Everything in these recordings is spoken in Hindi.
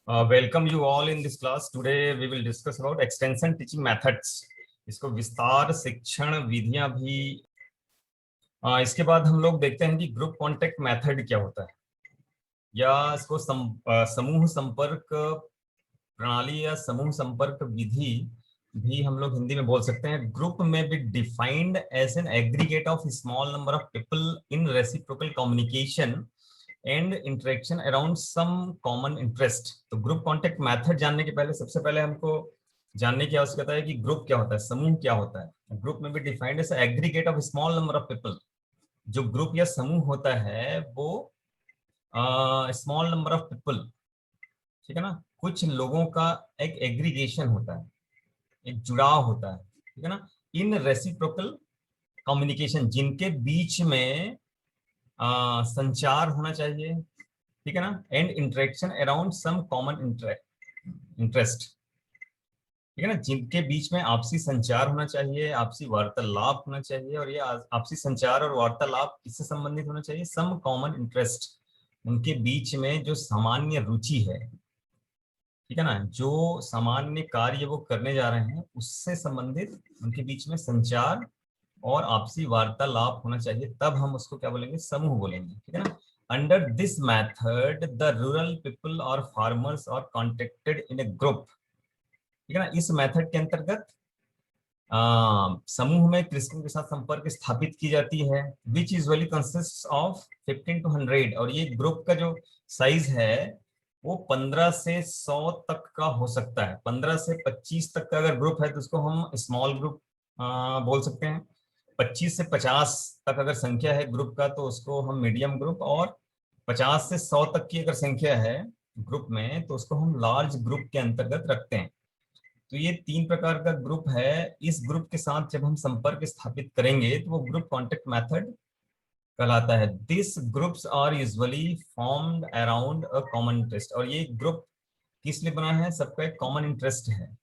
Welcome you all in this class. Today we will discuss about extension teaching methods. इसको विस्तार शिक्षण विधियां भी। इसके बाद हम लोग देखते हैं कि ग्रुप कॉन्टेक्ट मेथड क्या होता है, या इसको समूह संपर्क प्रणाली या समूह संपर्क विधि भी हम लोग हिंदी में बोल सकते हैं। ग्रुप में be defined as an aggregate of small number of people in reciprocal communication and interaction around some common interest. तो ग्रुप कॉन्टेक्ट मेथड जानने के पहले सबसे पहले हमको जानने की आवश्यकता है कि ग्रुप क्या होता है, समूह क्या होता है। ग्रुप में भी defined as aggregate of small number of people. जो ग्रुप या समूह होता है वो स्मॉल नंबर ऑफ पीपल, ठीक है ना, कुछ लोगों का एक एग्रीगेशन होता है, एक जुड़ाव होता है, ठीक है ना, इन रेसिप्रोकल कम्युनिकेशन, जिनके बीच में संचार होना चाहिए, ठीक है ना, and interaction around some common interest, ठीक है ना, जिनके बीच में आपसी संचार होना चाहिए, आपसी वार्तालाप होना चाहिए। और ये आपसी संचार और वार्तालाप किससे संबंधित होना चाहिए? सम कॉमन इंटरेस्ट, उनके बीच में जो सामान्य रुचि है, ठीक है ना, जो सामान्य कार्य वो करने जा रहे हैं उससे संबंधित उनके बीच में संचार और आपसी वार्तालाप होना चाहिए, तब हम उसको क्या बोलेंगे? समूह बोलेंगे, ठीक है ना। Under this method the rural people और farmers are contacted in a group, ठीक है ना। इस मेथड के अंतर्गत समूह में कृषकों के साथ संपर्क स्थापित की जाती है, विच यूजुअली कंसिस्ट ऑफ 15 to 100। और ये ग्रुप का जो साइज है वो 15 से 100 तक का हो सकता है। 15 से 25 तक का अगर ग्रुप है तो उसको हम स्मॉल ग्रुप बोल सकते हैं। 25 से 50 तक अगर संख्या है ग्रुप का तो उसको हम मीडियम ग्रुप, और 50 से 100 तक की अगर संख्या है ग्रुप में तो उसको हम लार्ज ग्रुप के अंतर्गत रखते हैं। तो ये 3 प्रकार का ग्रुप है। इस ग्रुप के साथ जब हम संपर्क स्थापित करेंगे तो वो ग्रुप कॉन्टेक्ट मेथड कहलाता है। This groups are usually formed around a common interest. और ये ग्रुप किस लिए बना है? सबका एक कॉमन इंटरेस्ट है,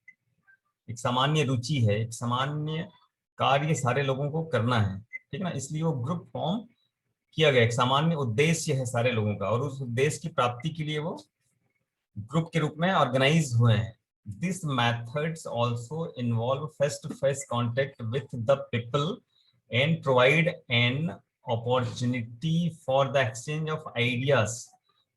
एक सामान्य रुचि है, एक सामान्य कार्य सारे लोगों को करना है, ठीक है ना। इसलिए वो ग्रुप फॉर्म किया गया, एक सामान्य उद्देश्य है सारे लोगों का, और उस उद्देश्य की प्राप्ति के लिए वो ग्रुप के रूप में ऑर्गेनाइज हुए हैं। These methods also involve face-to-face contact with the people and provide an opportunity for the exchange of ideas।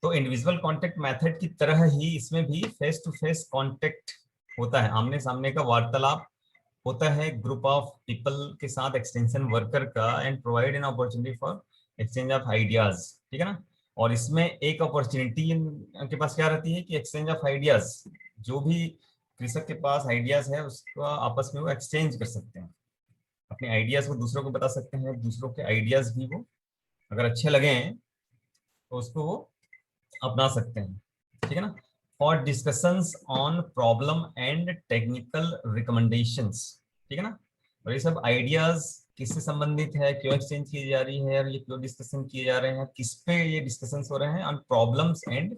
तो इंडिविजुअल कॉन्टेक्ट मेथड की तरह ही इसमें भी फेस टू फेस कॉन्टेक्ट होता है, आमने सामने का वार्तालाप होता है ग्रुप ऑफ पीपल के साथ, एक्सटेंशन वर्कर का, and provide an opportunity for exchange of ideas, ठीक है ना। और इसमें एक अपॉर्चुनिटी के पास क्या रहती है कि एक्सचेंज ऑफ आइडियाज, जो भी कृषक के पास आइडियाज है उसका आपस में वो एक्सचेंज कर सकते हैं, अपने आइडियाज को दूसरों को बता सकते हैं, दूसरों के आइडियाज भी वो अगर अच्छे लगे तो उसको वो अपना सकते हैं, ठीक है ना। For discussions on problem and technical recommendations, ठीक है ना। और ये सब आइडियाज किससे संबंधित है, क्यों एक्सचेंज की जा रही है, और ये क्यों डिस्कशन किए जा रहे हैं, किस पे ये डिस्कशंस हो रहे हैं? On problems and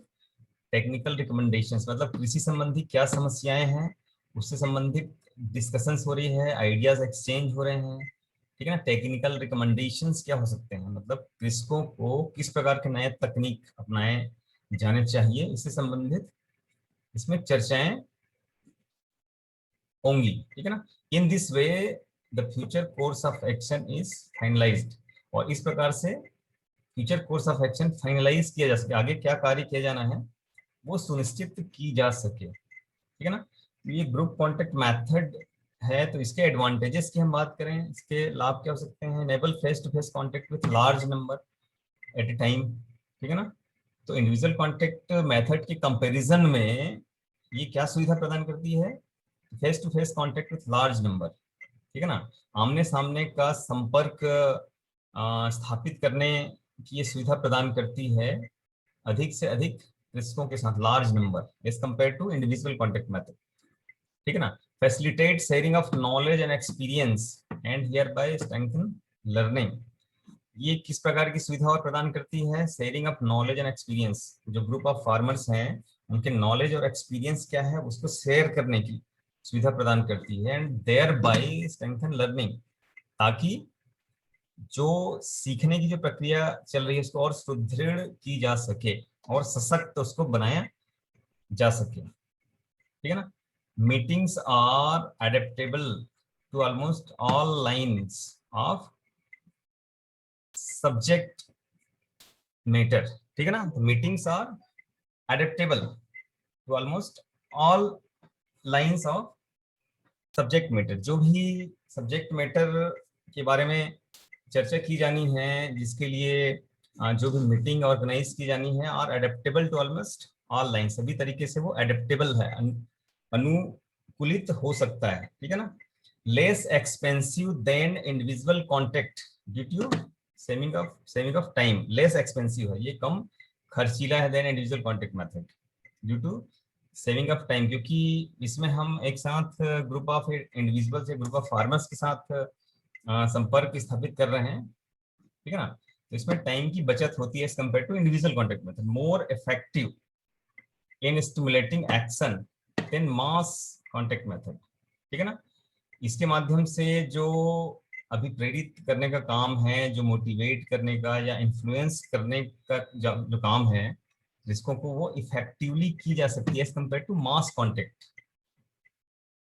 technical recommendations, मतलब कृषि संबंधी क्या समस्याएं हैं उससे संबंधित डिस्कशंस हो रही है, आइडियाज एक्सचेंज हो रहे हैं, ठीक है ना। टेक्निकल रिकमेंडेशंस क्या हो सकते हैं? मतलब कृषकों को किस प्रकार के नए तकनीक अपनाए जाने चाहिए, इससे संबंधित इसमें चर्चाएं होंगी, ठीक है ना। In this way the future course of action is finalised. और इस प्रकार से future course of action finalise किया जा सके, आगे क्या कार्य किया जाना है वो सुनिश्चित की जा सके, ठीक है ना। ये ग्रुप कॉन्टेक्ट मेथड है, तो इसके एडवांटेजेस की हम बात करें, इसके लाभ क्या हो सकते हैं? Enable face to face contact with large number at a time, ठीक है ना। तो इंडिविजुअल कॉन्टेक्ट मेथड के कंपैरिजन में ये क्या सुविधा प्रदान करती है? Face to face contact with large number, ठीक है ना, आमने सामने का संपर्क स्थापित करने की ये सुविधा प्रदान करती है अधिक से अधिक कृषकों के साथ, large number as compare to individual contact method, ठीक है ना। Facilitate sharing of knowledge and experience and hereby strengthen learning. ये किस प्रकार की सुविधा और प्रदान करती है? Sharing of knowledge and experience, जो ग्रुप ऑफ फार्मर्स हैं उनके नॉलेज और एक्सपीरियंस क्या है उसको शेयर करने की सुविधा प्रदान करती है, and thereby strengthen learning, ताकि जो सीखने की जो प्रक्रिया चल रही है उसको और सुदृढ़ की जा सके और सशक्त उसको बनाया जा सके, ठीक है ना। Meetings are adaptable to almost all lines of subject matter, ठीक है ना। Meetings are adaptable to almost all lines of subject matter. जो भी सब्जेक्ट मैटर के बारे में चर्चा की जानी है, जिसके लिए जो भी मीटिंग ऑर्गेनाइज की जानी है, और adaptable to almost all line, सभी तरीके से वो एडेप्टेबल है, अनुकूलित हो सकता है, ठीक है ना। Less expensive than individual contact due to saving of time. Less expensive है, ये कम खर्चीला है than individual contact method due to saving of time, क्योंकि इसमें हम एक साथ ग्रुप ऑफ इंडिविजुअल्स या ग्रुप ऑफ फार्मर्स के साथ संपर्क स्थापित कर रहे हैं, ठीक है ना। तो इसमें टाइम की बचत होती है as compare to individual contact method. More effective in stimulating action than mass contact method, ठीक है ना। इसके माध्यम से जो अभिप्रेरित करने का काम है, जो मोटिवेट करने का या इन्फ्लुएंस करने का जो काम है, जिसको को वो इफेक्टिवली की जा सकती है as compare to mass contact,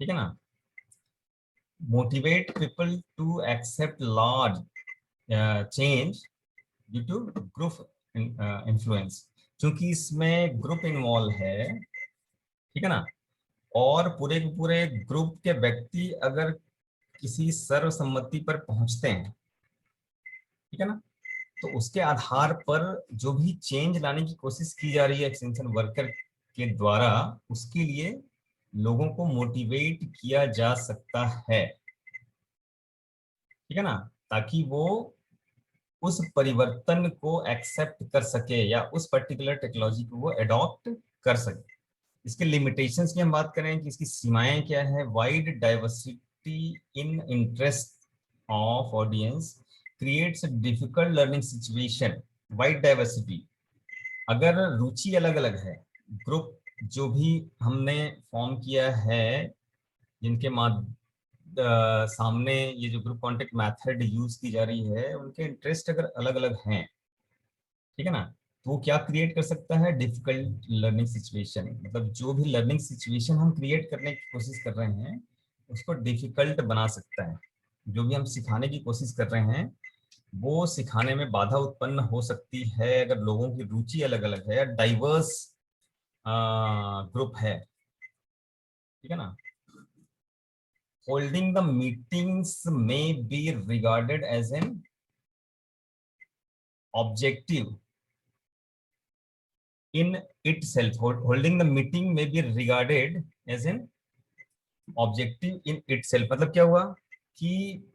ठीक है ना। Motivate people to accept large change due to group influence, क्योंकि इसमें ग्रुप इन्वॉल्व है, ठीक है ना। और पूरे के पूरे ग्रुप के व्यक्ति अगर किसी सर्वसम्मति पर पहुंचते हैं, ठीक है ना, तो उसके आधार पर जो भी चेंज लाने की कोशिश की जा रही है एक्सटेंशन वर्कर के द्वारा, उसके लिए लोगों को मोटिवेट किया जा सकता है, ठीक है ना, ताकि वो उस परिवर्तन को एक्सेप्ट कर सके या उस पर्टिकुलर टेक्नोलॉजी को वो अडॉप्ट कर सके। इसके लिमिटेशंस की हम बात करें कि इसकी सीमाएं क्या है। Wide diversity in interest of audience creates difficult learning situation. Wide diversity, अगर रुचि अलग अलग है, ग्रुप जो भी हमने फॉर्म किया है, जिनके सामने ये जो ग्रुप कॉन्टेक्ट मेथड यूज की जा रही है, उनके इंटरेस्ट अगर अलग अलग हैं, ठीक है ना, तो वो क्या क्रिएट कर सकता है, डिफिकल्ट लर्निंग सिचुएशन। मतलब जो भी लर्निंग सिचुएशन हम क्रिएट करने की कोशिश कर रहे हैं, उसको डिफिकल्ट बना सकता है। जो भी हम सिखाने की कोशिश कर रहे हैं, वो सिखाने में बाधा उत्पन्न हो सकती है अगर लोगों की रुचि अलग अलग है या डाइवर्स ग्रुप है, ठीक है ना। होल्डिंग द मीटिंग्स में be regarded as an objective in itself. Holding the meeting may be regarded as an objective in itself। मतलब क्या हुआ कि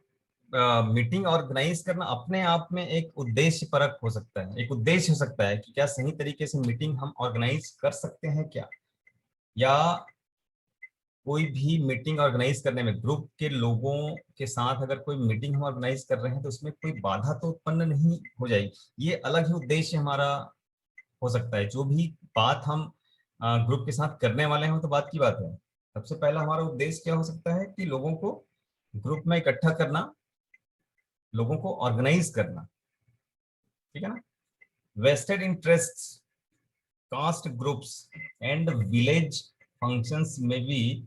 मीटिंग ऑर्गेनाइज करना अपने आप में एक उद्देश्य परक हो सकता है, एक उद्देश्य हो सकता है कि क्या सही तरीके से मीटिंग हम ऑर्गेनाइज कर सकते हैं क्या, या कोई भी मीटिंग ऑर्गेनाइज करने में ग्रुप के लोगों के साथ अगर कोई मीटिंग हम ऑर्गेनाइज कर रहे हैं तो उसमें कोई बाधा तो उत्पन्न नहीं हो जाएगी। ये अलग ही उद्देश्य हमारा हो सकता है। जो भी बात हम ग्रुप के साथ करने वाले हैं तो बात की बात है। सबसे पहला हमारा उद्देश्य क्या हो सकता है कि लोगों को ग्रुप में इकट्ठा करना, लोगों को ऑर्गेनाइज करना, ठीक है ना। Vested interests, caste groups and village functions में भी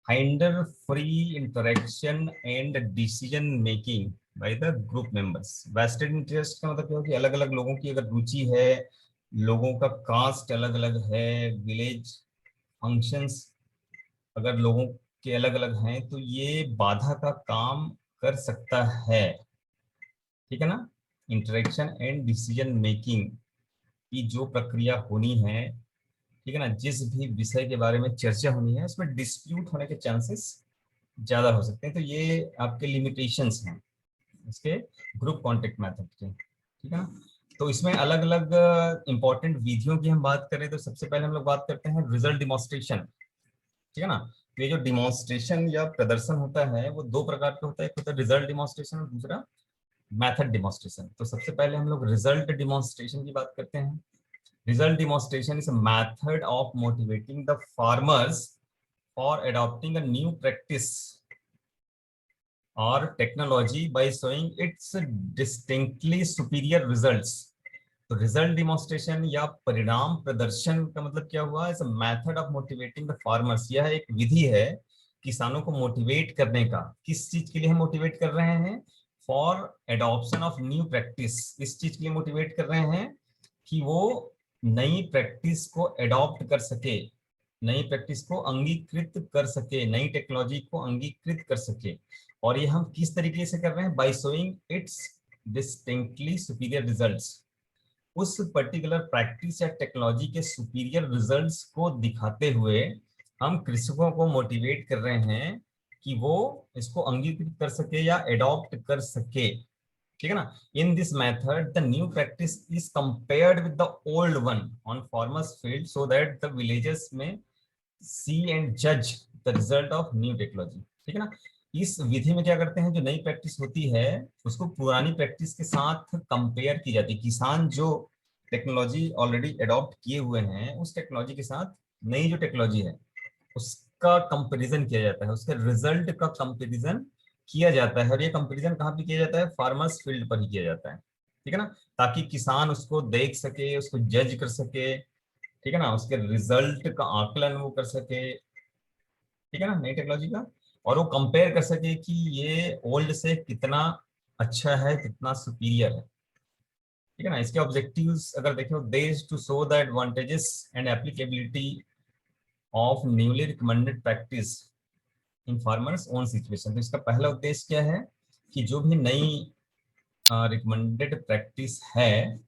hinder free interaction and decision making by the group members। vested interest का मतलब क्या हो कि अलग अलग लोगों की अगर रुचि है, लोगों का कास्ट अलग अलग है, विलेज फंक्शंस अगर लोगों के अलग अलग हैं, तो ये बाधा का काम कर सकता है, ठीक है ना। इंटरेक्शन एंड डिसीजन मेकिंग की जो प्रक्रिया होनी है, ठीक है ना, जिस भी विषय के बारे में चर्चा होनी है, उसमें डिस्प्यूट होने के चांसेस ज्यादा हो सकते हैं। तो ये आपके लिमिटेशंस हैं इसके ग्रुप कॉन्टेक्ट मेथड के, ठीक है ना। तो इसमें अलग अलग इंपॉर्टेंट विधियों की हम बात करें तो सबसे पहले हम लोग बात करते हैं रिजल्ट डिमॉन्स्ट्रेशन, ठीक है ना। तो ये जो डिमॉन्स्ट्रेशन या प्रदर्शन होता है वो दो प्रकार का होता है, एक होता है रिजल्ट डिमॉन्स्ट्रेशन और दूसरा मैथड डिमॉन्स्ट्रेशन। तो सबसे पहले हम लोग रिजल्ट डिमॉन्स्ट्रेशन की बात करते हैं। Result demonstration is a method of motivating the farmers for adopting a new practice or technology by showing its distinctly superior results। तो रिजल्ट डिमॉन्स्ट्रेशन या परिणाम प्रदर्शन का मतलब क्या हुआ? Is a method of motivating the farmers. यह एक विधि है किसानों को मोटिवेट करने का। किस चीज के लिए हम मोटिवेट कर रहे हैं? For adoption of new practice. इस चीज के लिए मोटिवेट कर रहे हैं कि वो नई प्रैक्टिस को एडॉप्ट कर सके, नई प्रैक्टिस को अंगीकृत कर सके, नई टेक्नोलॉजी को अंगीकृत कर सके। और ये हम किस तरीके से कर रहे हैं? Bye showing it's distinctly superior results. उस पर्टिकुलर प्रैक्टिस या टेक्नोलॉजी के सुपीरियर रिजल्ट्स को दिखाते हुए हम कृषकों को मोटिवेट कर रहे हैं कि वो इसको अंगीकृत कर सके या एडॉप्ट कर सके। ठीक है ना? In this method the new practice is compared with the old one on farmers field so that the villages में सी एंड जज the result of new technology. ठीक है ना? इस विधि में क्या करते हैं, जो नई प्रैक्टिस होती है उसको पुरानी प्रैक्टिस के साथ कंपेयर की जाती है। किसान जो टेक्नोलॉजी ऑलरेडी एडॉप्ट किए हुए हैं उस टेक्नोलॉजी के साथ नई जो टेक्नोलॉजी है उसका कंपैरिजन किया जाता है, उसके रिजल्ट का कंपैरिजन किया जाता है। और ये कंपैरिजन कहाँ पे किया जाता है? फार्मर्स फील्ड पर ही किया जाता है। ठीक है ना? ताकि किसान उसको देख सके, उसको जज कर सके, ठीक है ना, उसके रिजल्ट का आकलन वो कर सके, ठीक है ना, नई टेक्नोलॉजी का। और वो कंपेयर कर सके कि ये ओल्ड से कितना अच्छा है, कितना सुपीरियर है। ठीक है ना? इसके ऑब्जेक्टिव्स अगर देखें, they is to show the advantages and applicability of newly recommended practice in farmers own situation. तो इसका पहला उद्देश्य क्या है कि जो भी नई रिकमेंडेड प्रैक्टिस है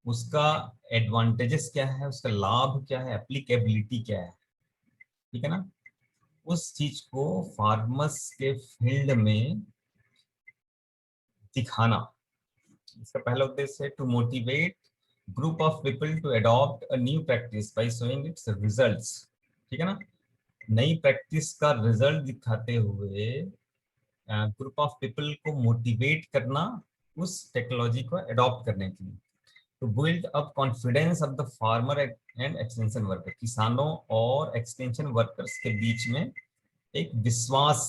उसका एडवांटेजेस क्या है, उसका लाभ क्या है, एप्लीकेबिलिटी क्या है। ठीक है ना? उस चीज को फार्मर्स के फील्ड में दिखाना, इसका पहला उद्देश्य है to motivate group of people to adopt a new practice by showing its results. ठीक है ना? नई प्रैक्टिस का रिजल्ट दिखाते हुए ग्रुप ऑफ पीपल को मोटिवेट करना उस टेक्नोलॉजी को अडॉप्ट करने के लिए। To build up confidence of the farmer and extension worker. किसानों और एक्सटेंशन वर्कर्स के बीच में एक विश्वास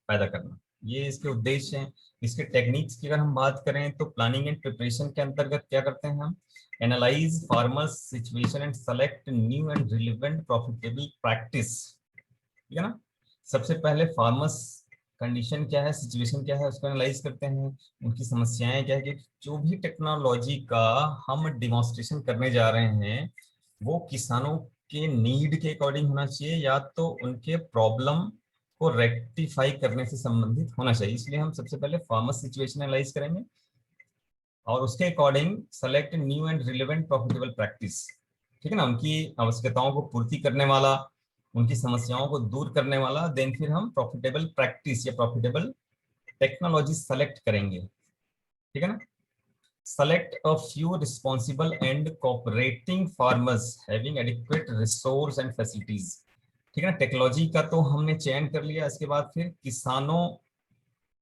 पैदा करना, ये इसके उद्देश्य हैं। इसके टेक्निक्स की अगर हम बात करें तो प्लानिंग एंड प्रिपरेशन के अंतर्गत क्या करते हैं हम? Analyse farmers situation and select new and relevant profitable practice. ठीक है ना? सबसे पहले फार्मर्स कंडीशन क्या है, सिचुएशन क्या है, उसको एनालाइज करते हैं, उनकी समस्याएं क्या है, कि जो भी टेक्नोलॉजी का हम डिमॉन्स्ट्रेशन करने जा रहे हैं वो किसानों के नीड के अकॉर्डिंग होना चाहिए या तो उनके प्रॉब्लम को रेक्टिफाई करने से संबंधित होना चाहिए। इसलिए हम सबसे पहले फार्मर सिचुएशन एनालाइज करेंगे और उसके according select new and relevant profitable practice. ठीक है ना? उनकी आवश्यकताओं को पूर्ति करने वाला, उनकी समस्याओं को दूर करने वाला, देन फिर हम प्रॉफिटेबल प्रैक्टिस या प्रॉफिटेबल टेक्नोलॉजी सेलेक्ट करेंगे। ठीक है ना? select a few responsible and cooperating farmers having adequate resource and facilities। ठीक है ना? टेक्नोलॉजी का तो हमने चयन कर लिया, इसके बाद फिर किसानों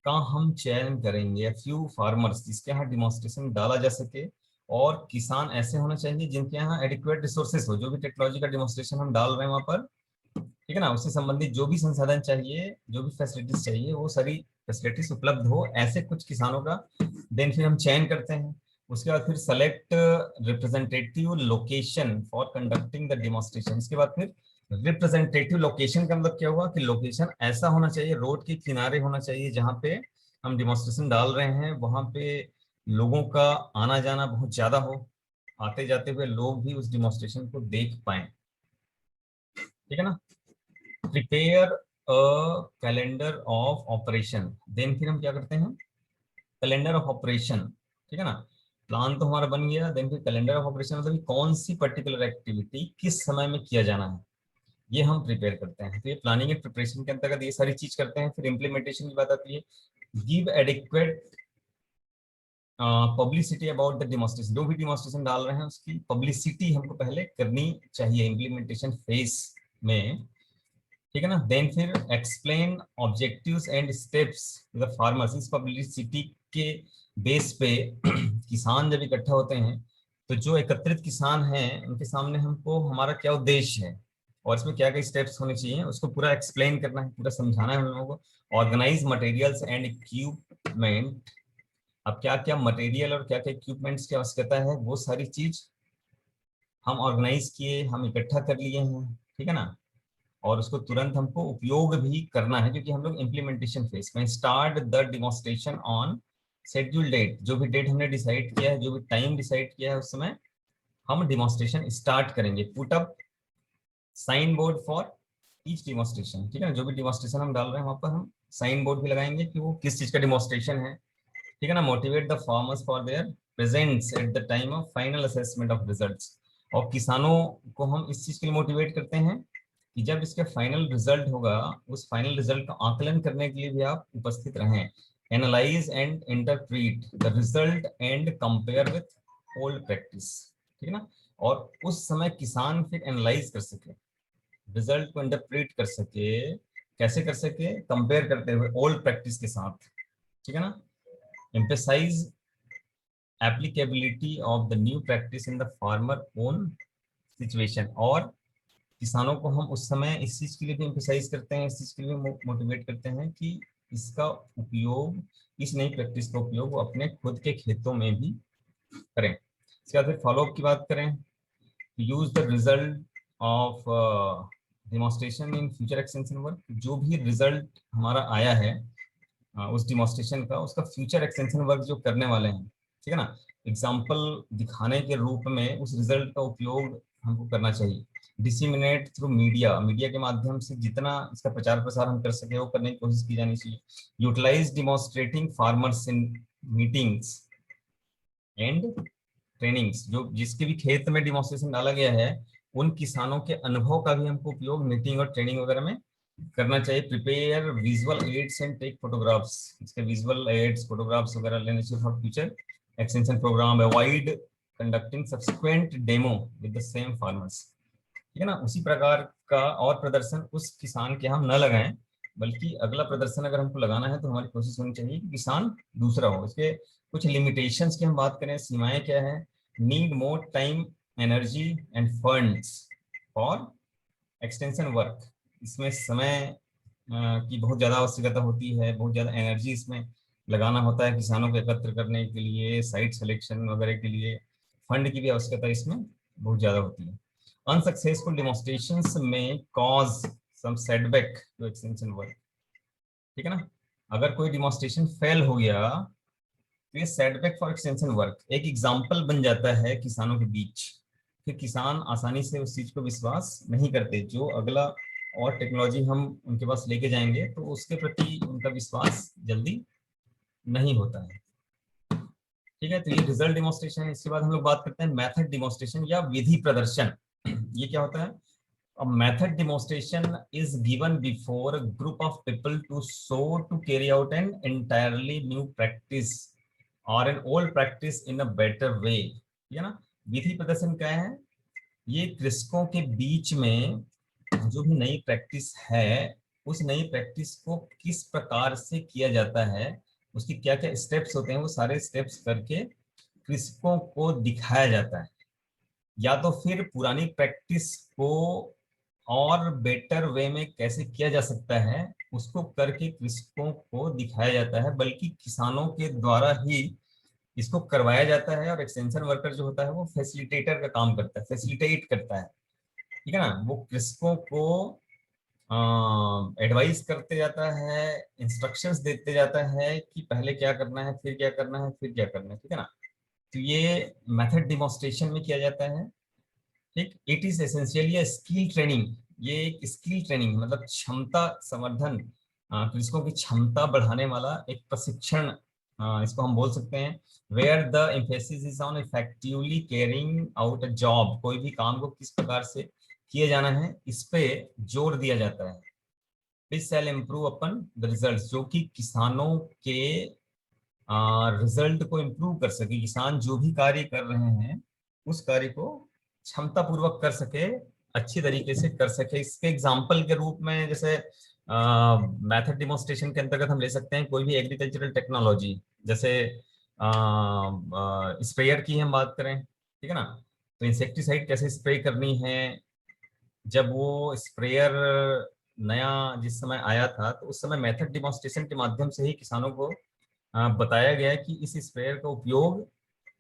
का हम चयन करेंगे, फ्यू फार्मर्स जिसके यहाँ डिमॉन्स्ट्रेशन डाला जा सके। और किसान ऐसे होना चाहिए जिनके यहाँ एडिक्वेट रिसोर्सेस हो, जो भी टेक्नोलॉजी का डिमॉन्स्ट्रेशन हम डाल रहे हैं वहां पर, ठीक है ना, उससे संबंधित जो भी संसाधन चाहिए, जो भी फैसिलिटीज चाहिए, वो सारी फैसिलिटीज उपलब्ध हो, ऐसे कुछ किसानों का देन फिर हम चयन करते हैं। उसके बाद फिर select representative location for conducting the demonstration. इसके बाद फिर रिप्रेजेंटेटिव लोकेशन का मतलब क्या हुआ कि लोकेशन ऐसा होना चाहिए, रोड के किनारे होना चाहिए, जहाँ पे हम डिमॉन्स्ट्रेशन डाल रहे हैं वहां पे लोगों का आना जाना बहुत ज्यादा हो, आते जाते हुए लोग भी उस डिमॉन्स्ट्रेशन को देख पाए। ठीक है ना? Prepare a calendar of operation. Then फिर हम क्या करते हैं? Calendar of operation. ठीक है ना? प्लान तो हमारा बन गया, देन फिर कैलेंडर ऑफ ऑपरेशन मतलब कौन सी पर्टिकुलर एक्टिविटी किस समय में किया जाना है, ये हम प्रिपेयर करते हैं। तो ये प्लानिंग एंड प्रिपरेशन के अंतर्गत ये सारी चीज करते हैं। फिर इम्प्लीमेंटेशन की बात आती है, give adequate publicity about the demonstration. जो भी डिमॉन्स्ट्रेशन डाल रहे हैं उसकी पब्लिसिटी हमको पहले करनी चाहिए इम्प्लीमेंटेशन फेज में। ठीक है ना? देन फिर explain objectives and steps to the farmers. इस पब्लिसिटी के बेस पे किसान जब इकट्ठा होते हैं तो जो एकत्रित किसान हैं उनके सामने हमको हमारा क्या उद्देश्य है और इसमें क्या क्या स्टेप्स होने चाहिए उसको पूरा एक्सप्लेन करना है, पूरा समझाना है उन लोगों को। ऑर्गेनाइज मटेरियल्स एंड इक्विपमेंट अब क्या क्या मटेरियल और क्या क्या इक्विपमेंट्स की आवश्यकता है वो सारी चीज हम ऑर्गेनाइज किए, हम इकट्ठा कर लिए हैं, ठीक है ना। और उसको तुरंत हमको उपयोग भी करना है क्योंकि हम लोग इम्प्लीमेंटेशन फेज में। Start the demonstration on schedule date, जो भी डेट हमने डिसाइड किया है, जो भी टाइम डिसाइड किया है, उस समय हम डिमॉन्स्ट्रेशन स्टार्ट करेंगे। Put up sign board for each demonstration, ठीक है ना। जो भी डिमॉन्स्ट्रेशन हम डाल रहे हैं वहां पर हम साइन बोर्ड भी लगाएंगे कि वो किस चीज का डिमॉन्स्ट्रेशन है, ठीक है ना। Motivate the farmers for their presents at the time of final assessment of results. और किसानों को हम इस चीज के लिए मोटिवेट करते हैं कि जब इसका फाइनल रिजल्ट होगा, उस फाइनल रिजल्ट का आकलन करने के लिए भी आप उपस्थित रहें। Analyse and interpret the result and compare with old practice, ठीक है ना। और उस समय किसान फिर एनालाइज कर सके, रिजल्ट को इंटरप्रेट कर सके, कैसे कर सके, कंपेयर करते हुए ओल्ड प्रैक्टिस के साथ, ठीक है ना। Emphasize applicability of the new practice in the farmer own situation. और किसानों को हम उस समय इस चीज के लिए भी एम्फेसाइज करते हैं, इस चीज के लिए मोटिवेट करते हैं कि इसका उपयोग, इस नई प्रैक्टिस का उपयोग वो अपने खुद के खेतों में भी करें। इसके बाद फिर फॉलोअप की बात करें, use the result of demonstration in future extension work. जो भी रिजल्ट हमारा आया है उस डिमॉन्स्ट्रेशन का, उसका फ्यूचर एक्सटेंशन वर्क जो करने वाले हैं, ठीक है ना, एग्जाम्पल दिखाने के रूप में उस रिजल्ट का उपयोग हमको करना चाहिए। डिसिमिनेट थ्रू मीडिया, मीडिया के माध्यम से जितना इसका प्रचार प्रसार हम कर सके वो करने की कोशिश की जानी चाहिए। Utilize demonstrating farmers in meetings and trainings. जो जिसके भी खेत में डिमॉन्स्ट्रेशन डाला गया है, उन किसानों के अनुभव का भी हमको उपयोग मीटिंग और ट्रेनिंग वगैरह में करना चाहिए। Prepare visual aids and take photographs, इसके विजुअल एड्स फोटोग्राफ्स वगैरह लेने चाहिए for future extension program. Avoid conducting subsequent demo with the same farmers, ठीक है ना। उसी प्रकार का और प्रदर्शन उस किसान के हम न लगाएं, बल्कि अगला प्रदर्शन अगर हमको लगाना है तो हमारी कोशिश होनी चाहिए कि किसान दूसरा हो। इसके कुछ लिमिटेशंस की हम बात करें, सीमाएं क्या है। Need more time, energy end funds for extension work. इसमें समय की बहुत ज़्यादा आवश्यकता होती है, बहुत ज़्यादा एनर्जी इसमें लगाना होता है किसानों को एकत्र करने के लिए, साइट सिलेक्शन वगैरह के लिए। फंड की भी आवश्यकता इसमें बहुत ज़्यादा होती है। अनसक्सेसफुल डिमॉन्स्ट्रेशंस में cause some setback to extension work, ठीक है ना। अगर कोई डिमॉन्स्ट्रेशन फेल हो गया तो ये सेटबैक फॉर एक्सटेंशन वर्क एक एग्जाम्पल बन जाता है किसानों के बीच। फिर किसान आसानी से उस चीज को विश्वास नहीं करते, जो अगला और टेक्नोलॉजी हम उनके पास लेके जाएंगे तो उसके प्रति उनका विश्वास जल्दी नहीं होता है, ठीक है। तो ये रिजल्ट डिमॉन्स्ट्रेशन है। इसके बाद हम लोग बात करते हैं मेथड डिमॉन्स्ट्रेशन या विधि प्रदर्शन। ये क्या होता है? A method demonstration is given before a group of people to carry out an entirely new practice or an old practice in a better way, है ना। विधि प्रदर्शन क्या है? ये कृषकों के बीच में जो भी नई प्रैक्टिस है, उस नई प्रैक्टिस को किस प्रकार से किया जाता है, उसकी क्या क्या स्टेप्स होते हैं, वो सारे स्टेप्स करके कृषकों को दिखाया जाता है। या तो फिर पुरानी प्रैक्टिस को और बेटर वे में कैसे किया जा सकता है उसको करके कृषकों को दिखाया जाता है, बल्कि किसानों के द्वारा ही इसको करवाया जाता है। और एक्सटेंशन वर्कर जो होता है वो फैसिलिटेटर का काम करता है, फैसिलिटेट करता है, ठीक है ना। वो कृषकों को एडवाइस करते जाता है, इंस्ट्रक्शंस देते जाता है कि पहले क्या करना है, फिर क्या करना है, फिर क्या करना है, ठीक है ना। तो ये मेथड डिमॉन्स्ट्रेशन में किया जाता है, ठीक। It is essentially skill training, ये एक स्किल ट्रेनिंग मतलब क्षमता संवर्धन, कृषकों की क्षमता बढ़ाने वाला एक प्रशिक्षण, इसको हम बोल सकते हैं। Where the emphasis is on effectively carrying out a job, कोई भी काम को किस प्रकार से किए जाना है इस पे जोर दिया जाता है। This shell improve upon the result, जो कि किसानों के रिजल्ट को इम्प्रूव कर सके। किसान जो भी कार्य कर रहे हैं उस कार्य को क्षमता पूर्वक कर सके, अच्छी तरीके से कर सके। इसके एग्जाम्पल के रूप में जैसे मेथड डिमॉन्स्ट्रेशन के अंतर्गत हम ले सकते हैं कोई भी एग्रीकल्चरल टेक्नोलॉजी, जैसे स्प्रेयर की हम बात करें, ठीक है ना। तो इंसेक्टिसाइड कैसे स्प्रे करनी है, जब वो स्प्रेयर नया जिस समय आया था तो उस समय मेथड डिमॉन्स्ट्रेशन के माध्यम से ही किसानों को बताया गया है कि इस स्प्रेयर का उपयोग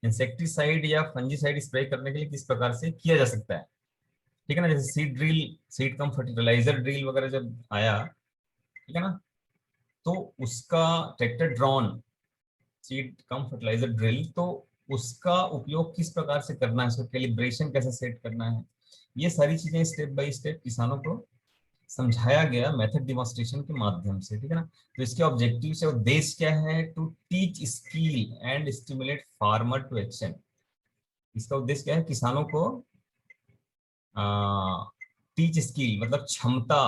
इंसेक्टिसाइड या फंजीसाइड स्प्रे करने के लिए किस प्रकार से किया जा सकता है। ठीक है ना, जैसे seed drill, seed cum fertilizer drill वगैरह जब आया, ठीक है ना, तो उसका tractor drawn seed cum fertilizer drill, तो उसका उपयोग किस प्रकार से करना है, उसका कैलिब्रेशन कैसे सेट करना है, ये सारी चीजें स्टेप बाय स्टेप किसानों को समझाया गया मेथड डिमॉन्स्ट्रेशन के माध्यम से। ठीक है ना, तो इसके ऑब्जेक्टिव से उद्देश्य क्या है, to teach skill and stimulate farmer to action. इसका उद्देश्य क्या है, किसानों को टीच स्किल मतलब क्षमता,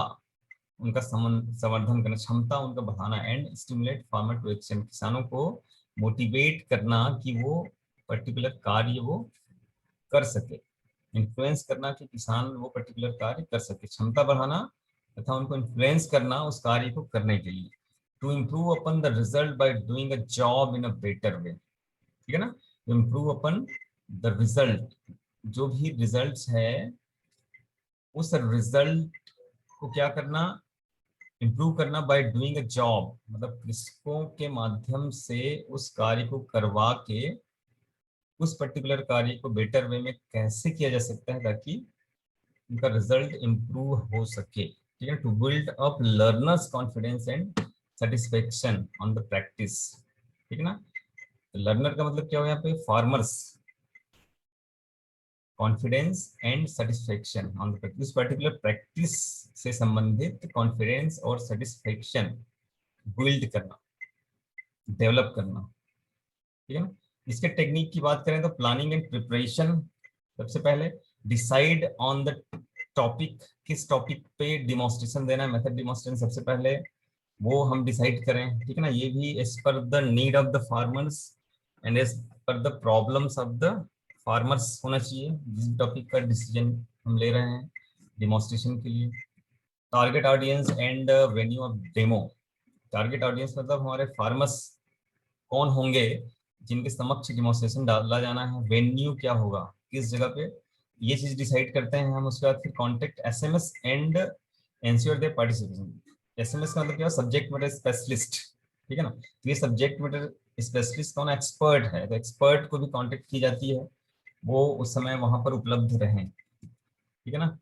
उनका संवर्धन करना, क्षमता उनका बढ़ाना, and stimulate farmer to action, किसानों को मोटिवेट करना कि वो पर्टिकुलर कार्य वो कर सके, इन्फ्लुएंस करना कि किसान वो पर्टिकुलर कार्य कर सके, क्षमता बढ़ाना तथा उनको इन्फ्लुएंस करना उस कार्य को करने के लिए। To improve upon the result by doing a job in a better way. ठीक है ना, to improve upon the result, जो भी रिजल्ट्स है उस रिजल्ट को क्या करना, इम्प्रूव करना बाय डूइंग अ जॉब, मतलब कृषकों के माध्यम से उस कार्य को करवा के उस पर्टिकुलर कार्य को बेटर वे में कैसे किया जा सकता है ताकि उनका रिजल्ट इम्प्रूव हो सके। ठीक है, to build up learners confidence and satisfaction on the practice. ठीक है ना, लर्नर का मतलब क्या हो यहाँ पे, farmers, confidence and satisfaction on the practice, उस पर्टिकुलर प्रैक्टिस से संबंधित कॉन्फिडेंस और सेटिस्फेक्शन बिल्ड करना, डेवलप करना। ठीक है ना, इसके टेक्निक की बात करें तो प्लानिंग एंड प्रिपरेशन, सबसे पहले डिसाइड ऑन द टॉपिक, किस टॉपिक पे डिमॉन्स्ट्रेशन देना है, मेथड डिमॉन्स्ट्रेशन सबसे पहले वो हम डिसाइड करें। ठीक है ना, ये भी as per the need of the farmers and as per the problems of the farmers होना चाहिए जिस टॉपिक का डिसीजन हम ले रहे हैं डिमॉन्स्ट्रेशन के लिए। Target audience and venue of demo, target audience मतलब हमारे फार्मर्स कौन होंगे जिनके समक्ष डिमॉन्स्ट्रेशन डाला जाना है, वेन्यू क्या होगा, किस जगह पे, ये चीज डिसाइड करते हैं हम। उसके बाद फिर contact SMS and ensure there participation. SMS का मतलब क्या, सब्जेक्ट मैटर स्पेशलिस्ट। ठीक है ना, तो ये सब्जेक्ट मैटर स्पेशलिस्ट कौन, एक्सपर्ट है, तो एक्सपर्ट को भी कॉन्टेक्ट की जाती है, वो उस समय वहां पर उपलब्ध रहें। ठीक है ना,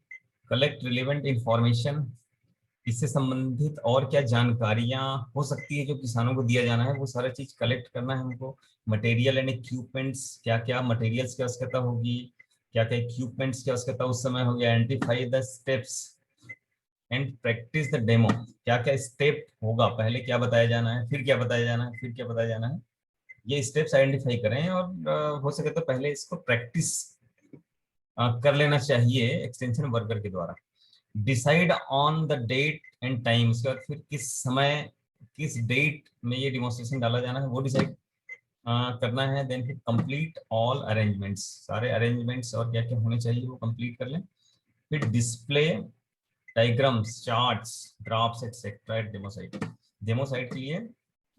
कलेक्ट रिलेवेंट इंफॉर्मेशन, इससे संबंधित और क्या जानकारियां हो सकती है जो किसानों को दिया जाना है, वो सारा चीज कलेक्ट करना है हमको। मटेरियल एंड इक्विपमेंट्स, क्या क्या मटेरियल्स की आवश्यकता होगी, क्या क्या इक्विपमेंट्स की आवश्यकता उस समय होगी। Identify the steps and practice the demo, क्या क्या स्टेप होगा, पहले क्या बताया जाना है, फिर क्या बताया जाना है, फिर क्या बताया जाना है, ये स्टेप्स आइडेंटिफाई करें और हो सके तो पहले इसको प्रैक्टिस कर लेना चाहिए एक्सटेंशन वर्कर के द्वारा। Decide on the date and time, उसके बाद फिर किस समय किस डेट में ये डिमॉन्स्ट्रेशन डाला जाना है वो डिसाइड करना है। देन फिर कंप्लीट ऑल अरेंजमेंट्स, सारे अरेंजमेंट्स और क्या क्या होने चाहिए वो कंप्लीट कर लें। फिर display diagrams, charts, graphs etcetera at demo site, demo site के लिए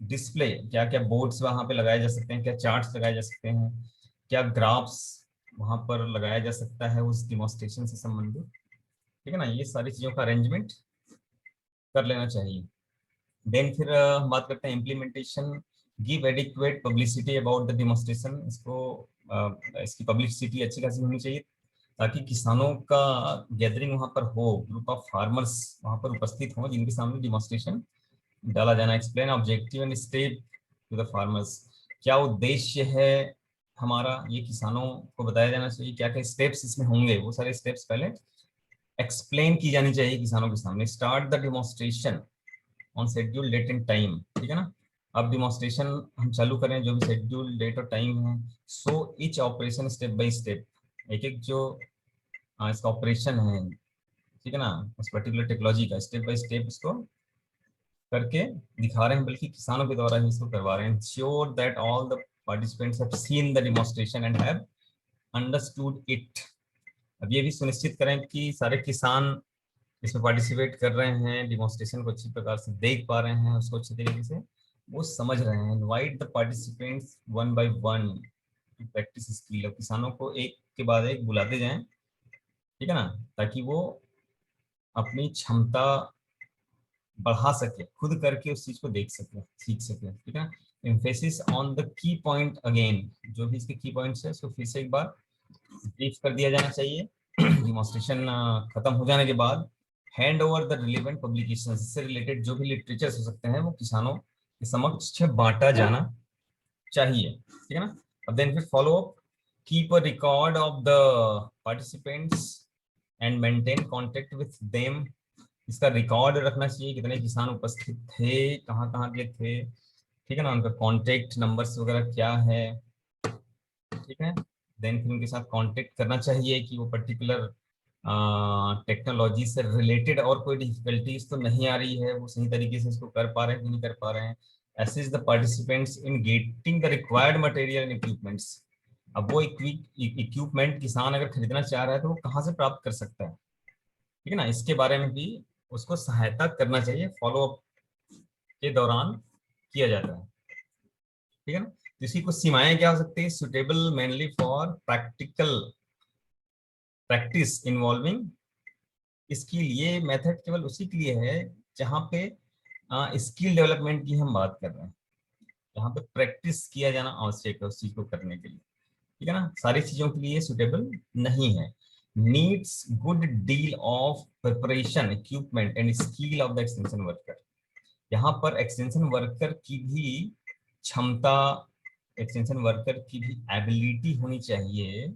डिस्प्ले, क्या क्या बोर्ड्स वहां पे लगाए जा सकते हैं, क्या चार्ट्स लगाए जा सकते हैं, क्या ग्राफ्स वहां पर लगाया जा सकता है उस डिमॉन्स्ट्रेशन से संबंधित। ठीक है ना, ये सारी चीजों का अरेंजमेंट कर लेना चाहिए। देन फिर हम बात करते हैं implementation. Give adequate publicity about the demonstration, इसको इसकी पब्लिसिटी अच्छी खासी होनी चाहिए ताकि किसानों का गैदरिंग वहां पर हो, ग्रुप ऑफ फार्मर्स वहां पर उपस्थित हो जिनके सामने डिमॉन्स्ट्रेशन डाला जाना। Explain objective and step to the farmers, क्या उद्देश्य है हमारा, ये किसानों को बताया जाना चाहिए, क्या क्या स्टेप्स इसमें होंगे, वो सारे स्टेप्स पहले एक्सप्लेन की जानी चाहिए किसानों के सामने। Start the demonstration on schedule date and time. ठीक है ना, अब डिमॉन्स्ट्रेशन हम चालू करें जो भी शेड्यूल डेट और टाइम है। सो etch operation step by step, एक एक जो इसका ऑपरेशन है, ठीक है ना, उस पर्टिकुलर टेक्नोलॉजी का स्टेप बाय स्टेप इसको करके दिखा रहे हैं, बल्कि किसानों के द्वारा ही इसको करवा रहे हैं। Sure that all the participants have seen the demonstration and have understood it, अब ये भी सुनिश्चित करें कि सारे किसान इसमें पार्टिसिपेट कर रहे हैं, डिमॉन्स्ट्रेशन को अच्छी प्रकार से देख पा रहे हैं, उसको अच्छी तरीके से वो समझ रहे हैं। Invite the participants one by one two practice skill, और किसानों को एक के बाद एक बुलाते जाएं, ठीक है ना, ताकि वो अपनी क्षमता बढ़ा सके, खुद करके उस चीज को देख सके, सीख सके। ठीक है ना, emphasis on the key point again, जो भी इसके की पॉइंट्स है उसको फिर से एक बार ब्रीफ कर दिया जाना चाहिए। डिमॉन्स्ट्रेशन खत्म हो जाने के बाद hand over the relevant publication, इससे रिलेटेड जो भी लिटरेचर हो सकते हैं वो किसानों के समक्ष बांटा जाना चाहिए, ठीक है ना। अब देन फिर follow up, keep a record of the participants and maintain contact with them, इसका रिकॉर्ड रखना चाहिए, कितने किसान उपस्थित थे, कहाँ कहाँ के थे, ठीक है ना, उनका कांटेक्ट नंबर्स वगैरह क्या है, ठीक है। देन फिर उनके साथ कांटेक्ट करना चाहिए कि वो पर्टिकुलर टेक्नोलॉजी से रिलेटेड और कोई डिफिकल्टीज तो नहीं आ रही है, वो सही तरीके से इसको कर पा रहे हैं कि नहीं कर पा रहे हैं। Assist the participants in getting the required material and equipments, अब वो इक्विपमेंट किसान अगर खरीदना चाह रहा है तो वो कहाँ से प्राप्त कर सकता है, ठीक है ना, इसके बारे में भी उसको सहायता करना चाहिए, फॉलो अप के दौरान किया जाता है, ठीक है ना। तो इसकी कुछ सीमाएं क्या हो सकती है, suitable mainly for practical practice involving, इसके लिए मेथड केवल उसी के लिए है जहाँ पे स्किल डेवलपमेंट की हम बात कर रहे हैं, जहाँ पे प्रैक्टिस किया जाना आवश्यक है उस चीज को करने के लिए, ठीक है ना, सारी चीजों के लिए सुटेबल नहीं है। Needs good deal of preparation equipment and skill of the extension worker, यहाँ पर एक्सटेंशन वर्कर की भी क्षमता, एक्सटेंशन वर्कर की भी एबिलिटी होनी चाहिए,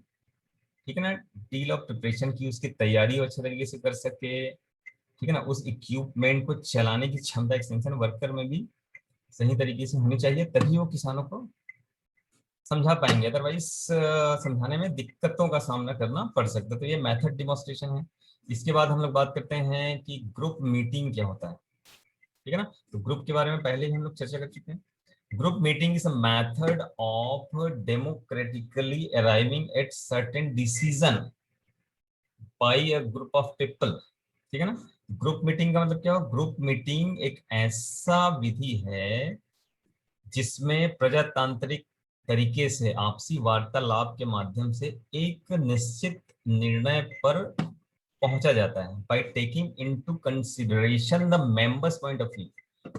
ठीक है ना, डील ऑफ प्रिपरेशन की उसकी तैयारी अच्छे तरीके से कर सके, ठीक है ना, उस इक्विपमेंट को चलाने की क्षमता एक्सटेंशन वर्कर में भी सही तरीके से होनी चाहिए, तभी वो किसानों को समझा पाएंगे, अदरवाइज समझाने में दिक्कतों का सामना करना पड़ सकता है। तो ये मेथड डिमॉन्स्ट्रेशन है। इसके बाद हम लोग बात करते हैं कि ग्रुप मीटिंग क्या होता है, ठीक है ना, तो ग्रुप के बारे में पहले ही हम लोग चर्चा कर चुके हैं। Group meeting is a method of democratically arriving at certain decision by a group of people, ठीक है ना। ग्रुप मीटिंग का मतलब क्या हो, ग्रुप मीटिंग एक ऐसा विधि है जिसमें प्रजातांत्रिक तरीके से आपसी वार्तालाप के माध्यम से एक निश्चित निर्णय पर पहुंचा जाता है, by taking into consideration the members point of view,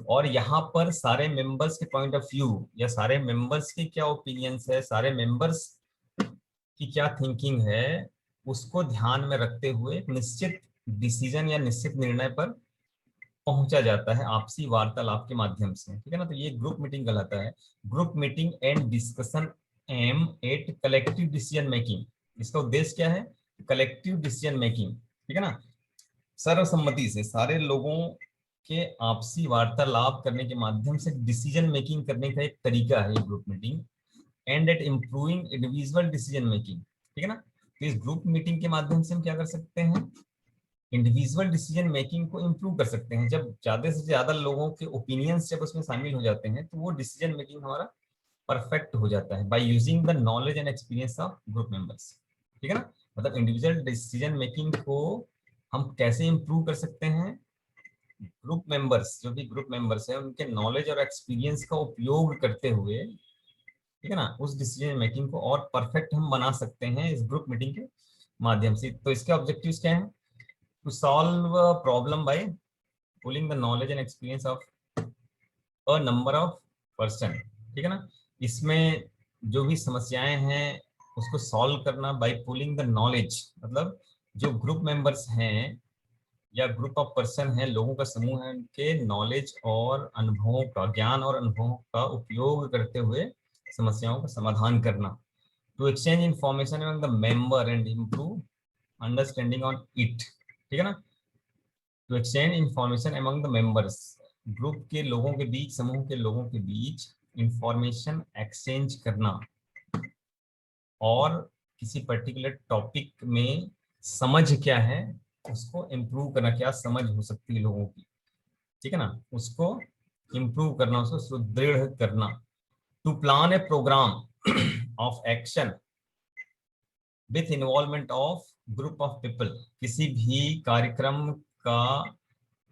और यहाँ पर सारे मेंबर्स के पॉइंट ऑफ व्यू या सारे मेंबर्स के क्या ओपिनियंस है, सारे मेंबर्स की क्या थिंकिंग है, उसको ध्यान में रखते हुए एक निश्चित डिसीजन या निश्चित निर्णय पर पहुंचा जाता है आपसी वार्तालाप के माध्यम से, ठीक है ना, तो ये ग्रुप मीटिंग कहलाता है। Group meeting and discussion aim at collective decision making, इसका उद्देश्य क्या है, कलेक्टिव डिसीजन मेकिंग, ठीक है ना, सर्वसम्मति से सारे लोगों के आपसी वार्तालाप करने के माध्यम से डिसीजन मेकिंग करने का एक तरीका है ये group meeting, and at improving individual decision making, ठीक है ना। तो इस ग्रुप मीटिंग के माध्यम से हम क्या कर सकते हैं, इंडिविजुअल डिसीजन मेकिंग को इम्प्रूव कर सकते हैं, जब ज्यादा से ज्यादा लोगों के ओपिनियंस जब उसमें शामिल हो जाते हैं तो वो डिसीजन मेकिंग हमारा परफेक्ट हो जाता है, by using the knowledge and experience of group members, ठीक है ना। मतलब इंडिविजुअल डिसीजन मेकिंग को हम कैसे इम्प्रूव कर सकते हैं, ग्रुप मेंबर्स, जो भी ग्रुप मेंबर्स हैं उनके नॉलेज और एक्सपीरियंस का उपयोग करते हुए, ठीक है ना, उस डिसीजन मेकिंग को और परफेक्ट हम बना सकते हैं इस ग्रुप मीटिंग के माध्यम से। तो इसके ऑब्जेक्टिव्स क्या हैं, to solve problem by pooling the knowledge and experience of a number of person, ठीक है ना, इसमें जो भी समस्याएं हैं उसको सॉल्व करना बाय पुलिंग द नॉलेज, मतलब जो ग्रुप मेंबर्स हैं या ग्रुप ऑफ पर्सन है, लोगों का समूह है, उनके नॉलेज और अनुभवों का, ज्ञान और अनुभवों का उपयोग करते हुए समस्याओं का समाधान करना, to exchange information among the member and improve understanding on it, ठीक है ना, to exchange information among the members, group के लोगों के बीच, समूह के लोगों के बीच इंफॉर्मेशन एक्सचेंज करना, और किसी पर्टिकुलर टॉपिक में समझ क्या है उसको इम्प्रूव करना, क्या समझ हो सकती है लोगों की, ठीक है ना, उसको इम्प्रूव करना, उसको सुदृढ़ करना, to plan a program of action with involvement of group of people, किसी भी कार्यक्रम का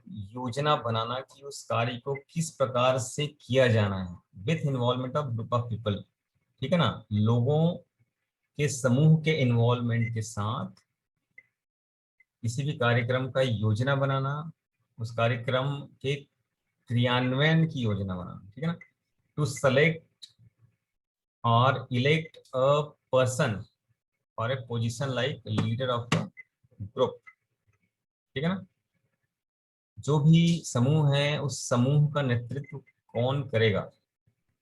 योजना बनाना कि उस कार्य को किस प्रकार से किया जाना है, with involvement of group of people, ठीक है ना, लोगों के समूह के इन्वॉल्वमेंट के साथ किसी भी कार्यक्रम का योजना बनाना, उस कार्यक्रम के क्रियान्वयन की योजना बनाना, ठीक है ना, टू सेलेक्ट और elect a person for a position like leader of a group. ठीक है ना। जो भी समूह है उस समूह का नेतृत्व कौन करेगा,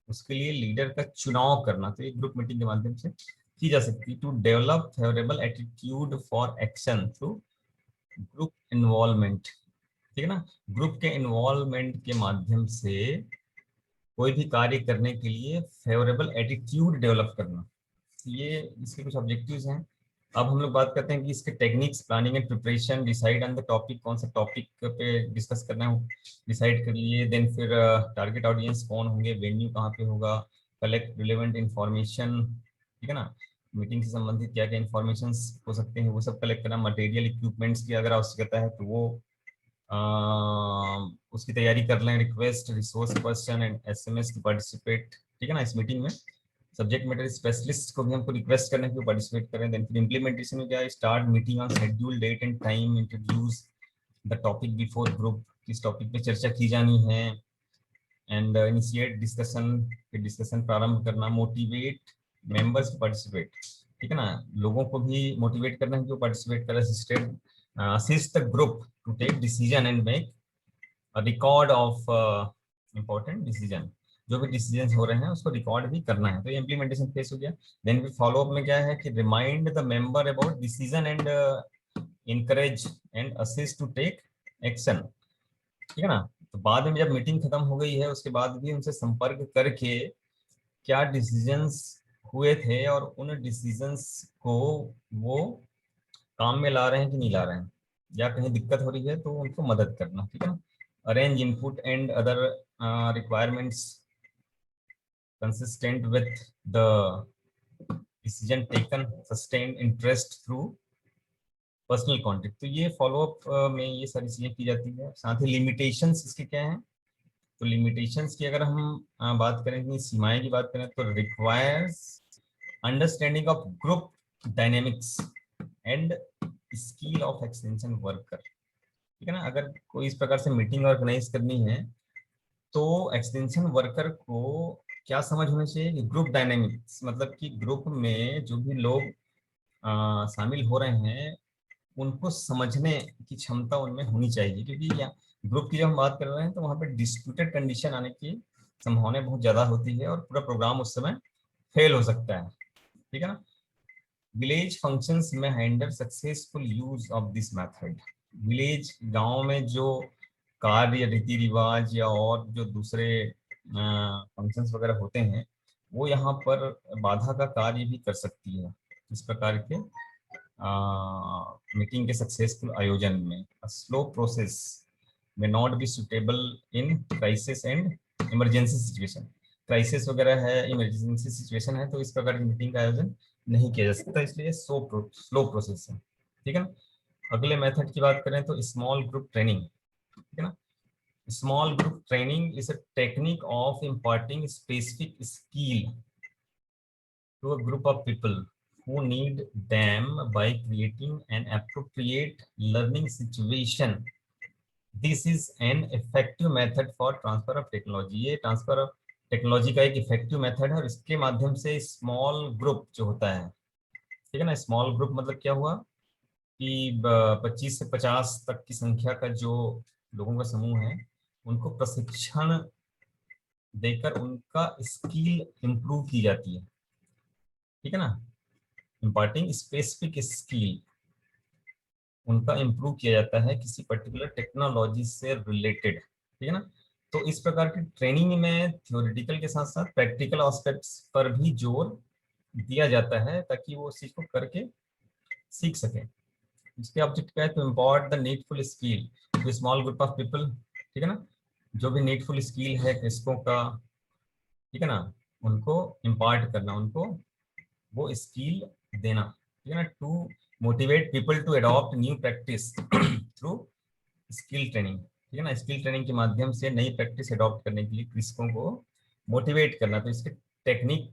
उसके लिए लीडर का चुनाव करना, तो ये ग्रुप मीटिंग के माध्यम से की जा सकती है। To develop favourable attitude for action through group involvement. ठीक है ना। ग्रुप के इन्वॉल्वमेंट के माध्यम से कोई भी कार्य करने के लिए फेवरेबल एटीट्यूड डेवलप करना, ये इसके कुछ ऑब्जेक्टिव्स हैं। अब हम लोग बात करते हैं कि इसके techniques, planning and preparation, decide on the topic, कौन सा टॉपिक पे डिस्कस करना है डिसाइड कर लिए। देन फिर टारगेट ऑडियंस कौन होंगे, वेन्यू कहाँ पे होगा, कलेक्ट रिलेवेंट इंफॉर्मेशन। ठीक है ना। मीटिंग से संबंधित क्या क्या इंफॉर्मेशन हो सकते हैं वो सब कलेक्ट करना। मटेरियल इक्विपमेंट्स की अगर आवश्यकता है तो वो उसकी तैयारी कर लें। Request resource person and SMS की पार्टिसिपेट। ठीक है ना। इस मीटिंग में सब्जेक्ट मैटर स्पेशलिस्ट को भी हमको रिक्वेस्ट करना है कि वो पार्टिसिपेट करें। देन फिर इम्प्लीमेंटेशन में क्या है, start meeting on schedule date and time, introduce the topic before group, किस टॉपिक पे चर्चा की जानी है, एंड इनिशिएट डिस्कशन, फिर डिस्कशन प्रारंभ करना। Motivate members to participate. ठीक है ना। लोगों को भी मोटिवेट करना है कि वो पार्टिसिपेट करें। Assist the group to take decision and make record of important decision, जो भी डिसीजन हो रहे हैं उसको रिकॉर्ड भी करना है। तो ये इम्प्लीमेंटेशन फेस हो गया। देन फिर फॉलो अप में क्या है कि remind the member about decision and encourage and assist to take action. ठीक है ना। तो बाद में जब मीटिंग खत्म हो गई है उसके बाद भी उनसे संपर्क करके क्या डिसीजंस हुए थे और उन डिसीजंस को वो काम में ला रहे हैं कि नहीं ला रहे हैं, या कहीं दिक्कत हो रही है तो उनको मदद करना। ठीक है ना। Arrange input and other requirements consistent with the decision taken, sustain interest through personal contact. तो ये फॉलोअप में ये सारी चीजें की जाती है। साथ ही लिमिटेशंस इसके क्या हैं, तो लिमिटेशंस की अगर हम बात करें कि सीमाएं की बात करें तो requires understanding of group dynamics and skill of extension worker. ठीक है ना। अगर कोई इस प्रकार से मीटिंग ऑर्गेनाइज करनी है तो एक्सटेंशन वर्कर को क्या समझ होनी चाहिए कि ग्रुप डायनेमिक्स, मतलब कि ग्रुप में जो भी लोग शामिल हो रहे हैं उनको समझने की क्षमता उनमें होनी चाहिए, क्योंकि यहाँ ग्रुप की जब हम बात कर रहे हैं तो वहाँ पे डिस्प्यूटेड कंडीशन आने की संभावना बहुत ज्यादा होती है और पूरा प्रोग्राम उस समय फेल हो सकता है। ठीक है ना। विलेज फंक्शंस में handle successful use of this method. Village गांव में जो कार्य, रीति रिवाज या और जो दूसरे फंक्शंस वगैरह होते हैं वो यहाँ पर बाधा का कार्य भी कर सकती है इस प्रकार के मीटिंग के सक्सेसफुल आयोजन में। स्लो प्रोसेस में not be suitable in crisis and emergency situation. Crisis वगैरह है, इमरजेंसी सिचुएशन है, तो इस प्रकार की मीटिंग का आयोजन नहीं किया जा सकता, इसलिए स्लो प्रोसेस है। ठीक है ना। अगले मेथड की बात करें तो स्मॉल ग्रुप ट्रेनिंग। ठीक है ना। Small group training is a technique of imparting specific skill to a group of people who need them by creating an appropriate learning situation. This is an effective method for transfer of technology. ये ट्रांसफर ऑफ टेक्नोलॉजी का एक इफेक्टिव मेथड है और इसके माध्यम से स्मॉल ग्रुप जो होता है, ठीक है ना, स्मॉल ग्रुप मतलब क्या हुआ कि 25 से 50 तक की संख्या का जो लोगों का समूह है उनको प्रशिक्षण देकर उनका स्किल इंप्रूव की जाती है। ठीक है ना। इम्पार्टिंग स्पेसिफिक स्किल, उनका इंप्रूव किया जाता है किसी पर्टिकुलर टेक्नोलॉजी से रिलेटेड। ठीक है ना। तो इस प्रकार की ट्रेनिंग में थ्योरेटिकल के साथ साथ प्रैक्टिकल एस्पेक्ट्स पर भी जोर दिया जाता है ताकि वो उस चीज को करके सीख सके। इसके ऑब्जेक्ट क्या है, to impart the needful skill to small group of people. ठीक है ना। जो भी नीडफुल स्किल है कृषकों का, ठीक है ना, उनको इम्पार्ट करना, उनको वो स्किल देना। ठीक है ना। To motivate people to adopt new practice through skill training. ठीक है ना। स्किल ट्रेनिंग के माध्यम से नई प्रैक्टिस अडॉप्ट करने के लिए कृषकों को मोटिवेट करना। तो इसके टेक्निक